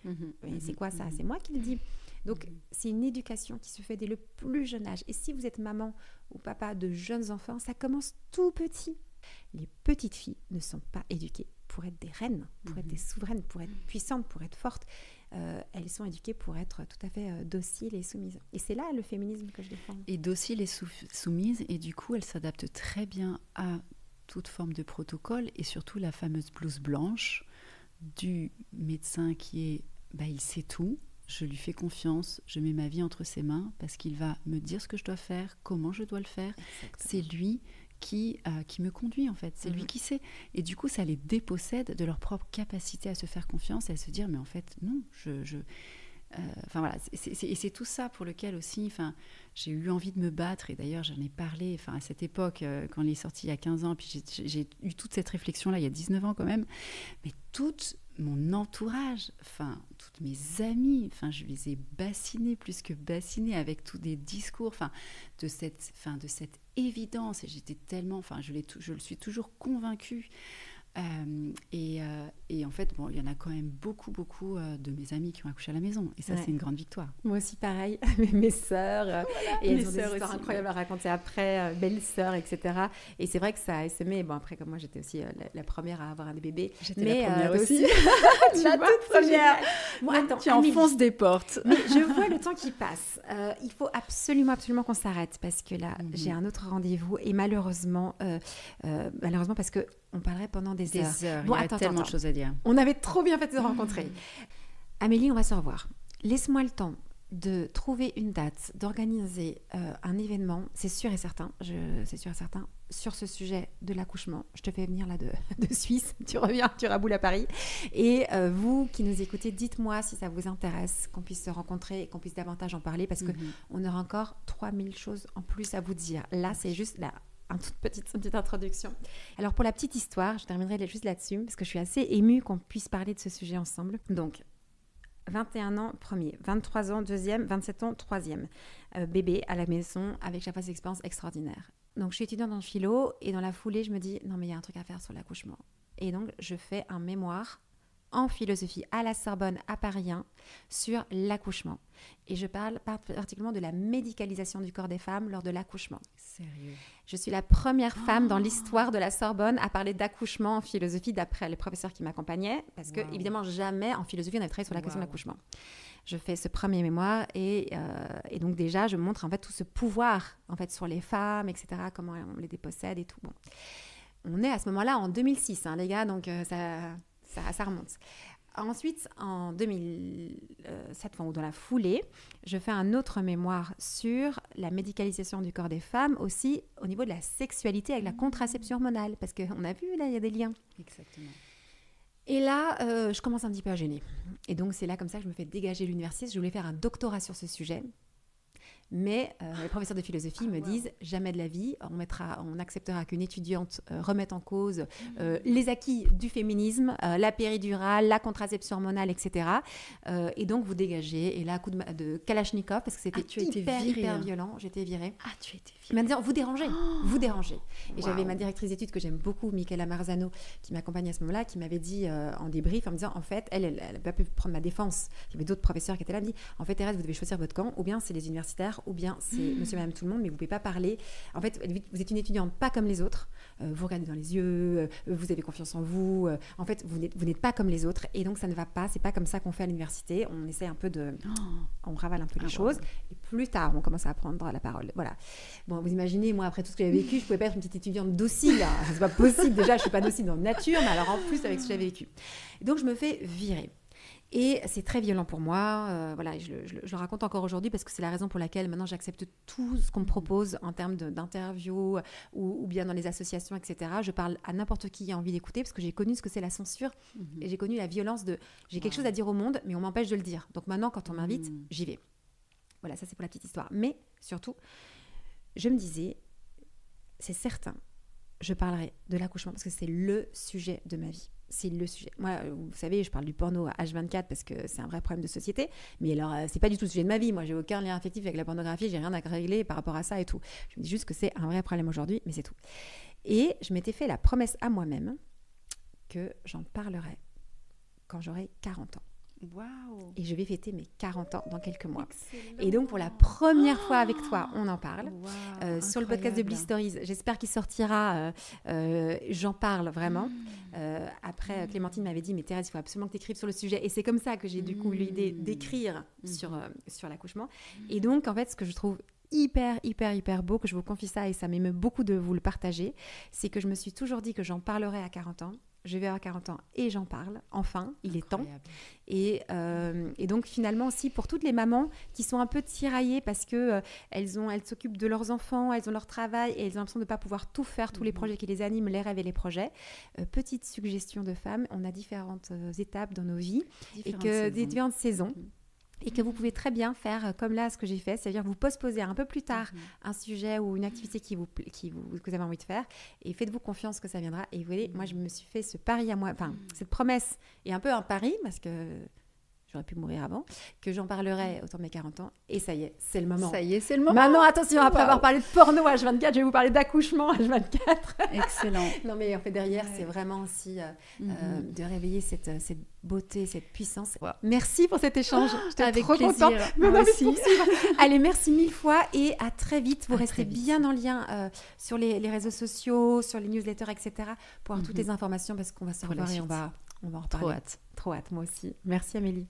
[SPEAKER 1] c'est quoi ça? C'est moi qui le dis. Donc, c'est une éducation qui se fait dès le plus jeune âge. Et si vous êtes maman ou papa de jeunes enfants, ça commence tout petit. Les petites filles ne sont pas éduquées pour être des reines, pour être des souveraines, pour être puissantes, pour être fortes. Elles sont éduquées pour être tout à fait dociles et soumises. Et c'est là le féminisme que je défends.
[SPEAKER 2] Et dociles et soumises, et du coup, elles s'adaptent très bien à toute forme de protocole, et surtout la fameuse blouse blanche du médecin qui est, il sait tout, je lui fais confiance, je mets ma vie entre ses mains parce qu'il va me dire ce que je dois faire, comment je dois le faire. Exactement. C'est lui qui me conduit en fait, c'est lui qui sait. Et du coup, ça les dépossède de leur propre capacité à se faire confiance et à se dire, mais en fait, non, voilà, c'est tout ça pour lequel aussi, j'ai eu envie de me battre, et d'ailleurs j'en ai parlé, à cette époque, quand il est sorti il y a 15 ans, puis j'ai eu toute cette réflexion-là il y a 19 ans quand même, mais tout mon entourage, toutes mes amies, je les ai bassinés plus que bassinés avec tous des discours, de cette évidence, et j'étais tellement, je le suis toujours convaincue. Et en fait, il y en a quand même beaucoup de mes amis qui ont accouché à la maison, et ça c'est une grande victoire.
[SPEAKER 1] Moi aussi pareil, mes sœurs, voilà, et elles ont des histoires incroyables à raconter après, belles-sœurs, etc. Et c'est vrai que ça a semé, après comme moi j'étais aussi la première à avoir des bébés.
[SPEAKER 2] J'étais la première aussi.
[SPEAKER 1] La toute première. Bon, attends,
[SPEAKER 2] tu enfonces des portes.
[SPEAKER 1] Mais je vois le temps qui passe. Il faut absolument qu'on s'arrête, parce que là j'ai un autre rendez-vous, et malheureusement parce que on parlerait pendant des heures.
[SPEAKER 2] Bon, il y a tellement de choses à dire.
[SPEAKER 1] On avait trop bien fait de se rencontrer. Amélie, on va se revoir. Laisse-moi le temps de trouver une date, d'organiser un événement, c'est sûr et certain, sur ce sujet de l'accouchement. Je te fais venir là de Suisse, tu reviens, tu raboules à Paris. Et vous qui nous écoutez, dites-moi si ça vous intéresse, qu'on puisse se rencontrer et qu'on puisse davantage en parler, parce qu'on aura encore 3000 choses en plus à vous dire. Là, c'est juste une petite introduction. Alors, pour la petite histoire, je terminerai juste là-dessus, parce que je suis assez émue qu'on puisse parler de ce sujet ensemble. Donc, 21 ans, premier, 23 ans, deuxième, 27 ans, troisième. Bébé à la maison, avec chaque fois des expériences extraordinaires. Donc, je suis étudiante en philo, et dans la foulée, je me dis, non, mais il y a un truc à faire sur l'accouchement. Et donc, je fais un mémoire en philosophie à la Sorbonne, à Paris 1, sur l'accouchement. Et je parle particulièrement de la médicalisation du corps des femmes lors de l'accouchement.
[SPEAKER 2] Sérieux ?
[SPEAKER 1] Je suis la première femme dans l'histoire de la Sorbonne à parler d'accouchement en philosophie, d'après les professeurs qui m'accompagnaient, parce que, évidemment, jamais en philosophie, on avait travaillé sur la question de l'accouchement. Je fais ce premier mémoire, et donc déjà, je montre en fait tout ce pouvoir en fait, sur les femmes, etc., comment on les dépossède et tout. Bon. On est à ce moment-là en 2006, les gars, donc ça remonte. Ensuite, en 2007, ou dans la foulée, je fais un autre mémoire sur la médicalisation du corps des femmes, aussi au niveau de la sexualité avec la contraception hormonale, parce qu'on a vu, là, il y a des liens.
[SPEAKER 2] Exactement.
[SPEAKER 1] Et là, je commence un petit peu à gêner. Et donc, c'est là comme ça que je me fais dégager de l'université. Je voulais faire un doctorat sur ce sujet. Mais les professeurs de philosophie me disent jamais de la vie, on acceptera qu'une étudiante remette en cause les acquis du féminisme, la péridurale, la contraception hormonale, etc. Et donc vous dégagez. Et là, à coup de Kalachnikov, parce que c'était hyper violent, j'étais virée.
[SPEAKER 2] Ah, tu étais virée.
[SPEAKER 1] Il m'a dit vous dérangez, vous dérangez. Et j'avais ma directrice d'études que j'aime beaucoup, Michaela Marzano, qui m'accompagnait à ce moment-là, qui m'avait dit en débrief, en me disant en fait, elle n'a pas pu prendre ma défense. Il y avait d'autres professeurs qui étaient là, elle me dit en fait, Thérèse, vous devez choisir votre camp, ou bien c'est les universitaires, ou bien c'est monsieur, madame, tout le monde, mais vous ne pouvez pas parler. En fait, vous êtes une étudiante pas comme les autres. Vous regardez dans les yeux, vous avez confiance en vous. En fait, vous n'êtes pas comme les autres. Et donc, ça ne va pas. C'est pas comme ça qu'on fait à l'université. On essaie un peu on ravale un peu les choses. Et plus tard, on commence à prendre la parole. Voilà. Bon, vous imaginez, moi, après tout ce que j'ai vécu, je ne pouvais pas être une petite étudiante docile. C'est pas possible. Déjà, je ne suis pas docile dans la nature, mais alors en plus, avec ce que j'ai vécu. Et donc, je me fais virer. Et c'est très violent pour moi. Voilà, je le raconte encore aujourd'hui parce que c'est la raison pour laquelle maintenant j'accepte tout ce qu'on me propose en termes d'interviews ou bien dans les associations, etc. Je parle à n'importe qui a envie d'écouter parce que j'ai connu ce que c'est la censure et j'ai connu la violence de j'ai quelque chose à dire au monde, mais on m'empêche de le dire. Donc maintenant, quand on m'invite, j'y vais. Voilà, ça c'est pour la petite histoire. Mais surtout, je me disais, c'est certain, je parlerai de l'accouchement parce que c'est le sujet de ma vie. C'est le sujet. Moi, vous savez, je parle du porno à H24 parce que c'est un vrai problème de société. Mais alors, c'est pas du tout le sujet de ma vie. Moi, j'ai aucun lien affectif avec la pornographie. J'ai rien à régler par rapport à ça et tout. Je me dis juste que c'est un vrai problème aujourd'hui, mais c'est tout. Et je m'étais fait la promesse à moi-même que j'en parlerai quand j'aurai 40 ans.
[SPEAKER 2] Waouh.
[SPEAKER 1] Et je vais fêter mes 40 ans dans quelques mois.
[SPEAKER 2] Excellent.
[SPEAKER 1] Et donc, pour la première fois avec toi, on en parle.
[SPEAKER 2] Waouh,
[SPEAKER 1] Sur le podcast de
[SPEAKER 2] incroyable.
[SPEAKER 1] Bliss Stories. J'espère qu'il sortira. J'en parle vraiment. Après, Clémentine m'avait dit, mais Thérèse, il faut absolument que tu écrives sur le sujet. Et c'est comme ça que j'ai du coup eu l'idée d'écrire sur l'accouchement. Et donc, en fait, ce que je trouve hyper beau, que je vous confie ça, et ça m'émeut beaucoup de vous le partager, c'est que je me suis toujours dit que j'en parlerai à 40 ans. Je vais avoir 40 ans et j'en parle, enfin, il est temps. Et donc finalement aussi pour toutes les mamans qui sont un peu tiraillées parce que elles s'occupent de leurs enfants, elles ont leur travail et elles ont l'impression de ne pas pouvoir tout faire, tous les projets qui les animent, les rêves et les projets. Petite suggestion de femmes, on a différentes étapes dans nos vies différentes saisons. Et que vous pouvez très bien faire comme là ce que j'ai fait, c'est-à-dire vous postposer un peu plus tard un sujet ou une activité que vous avez envie de faire et faites-vous confiance que ça viendra. Et vous voyez, moi je me suis fait ce pari à moi, enfin cette promesse est un peu un pari parce que j'aurais pu mourir avant, que j'en parlerai autour de mes 40 ans. Et ça y est, c'est le moment.
[SPEAKER 2] Ça y est, c'est le moment.
[SPEAKER 1] Maintenant, attention, après avoir parlé de porno H24, je vais vous parler d'accouchement H24.
[SPEAKER 2] Excellent.
[SPEAKER 1] Non, mais en fait, derrière, c'est vraiment aussi de réveiller cette beauté, cette puissance. Wow. Merci pour cet échange. J'étais
[SPEAKER 2] avec
[SPEAKER 1] trop
[SPEAKER 2] plaisir.
[SPEAKER 1] contente.
[SPEAKER 2] Moi aussi.
[SPEAKER 1] Allez, merci mille fois et à très vite. Vous restez bien en lien sur les réseaux sociaux, sur les newsletters, etc. pour avoir toutes les informations parce qu'on va se revoir et on va en reparler.
[SPEAKER 2] Trop hâte.
[SPEAKER 1] Trop hâte, moi aussi. Merci Amélie.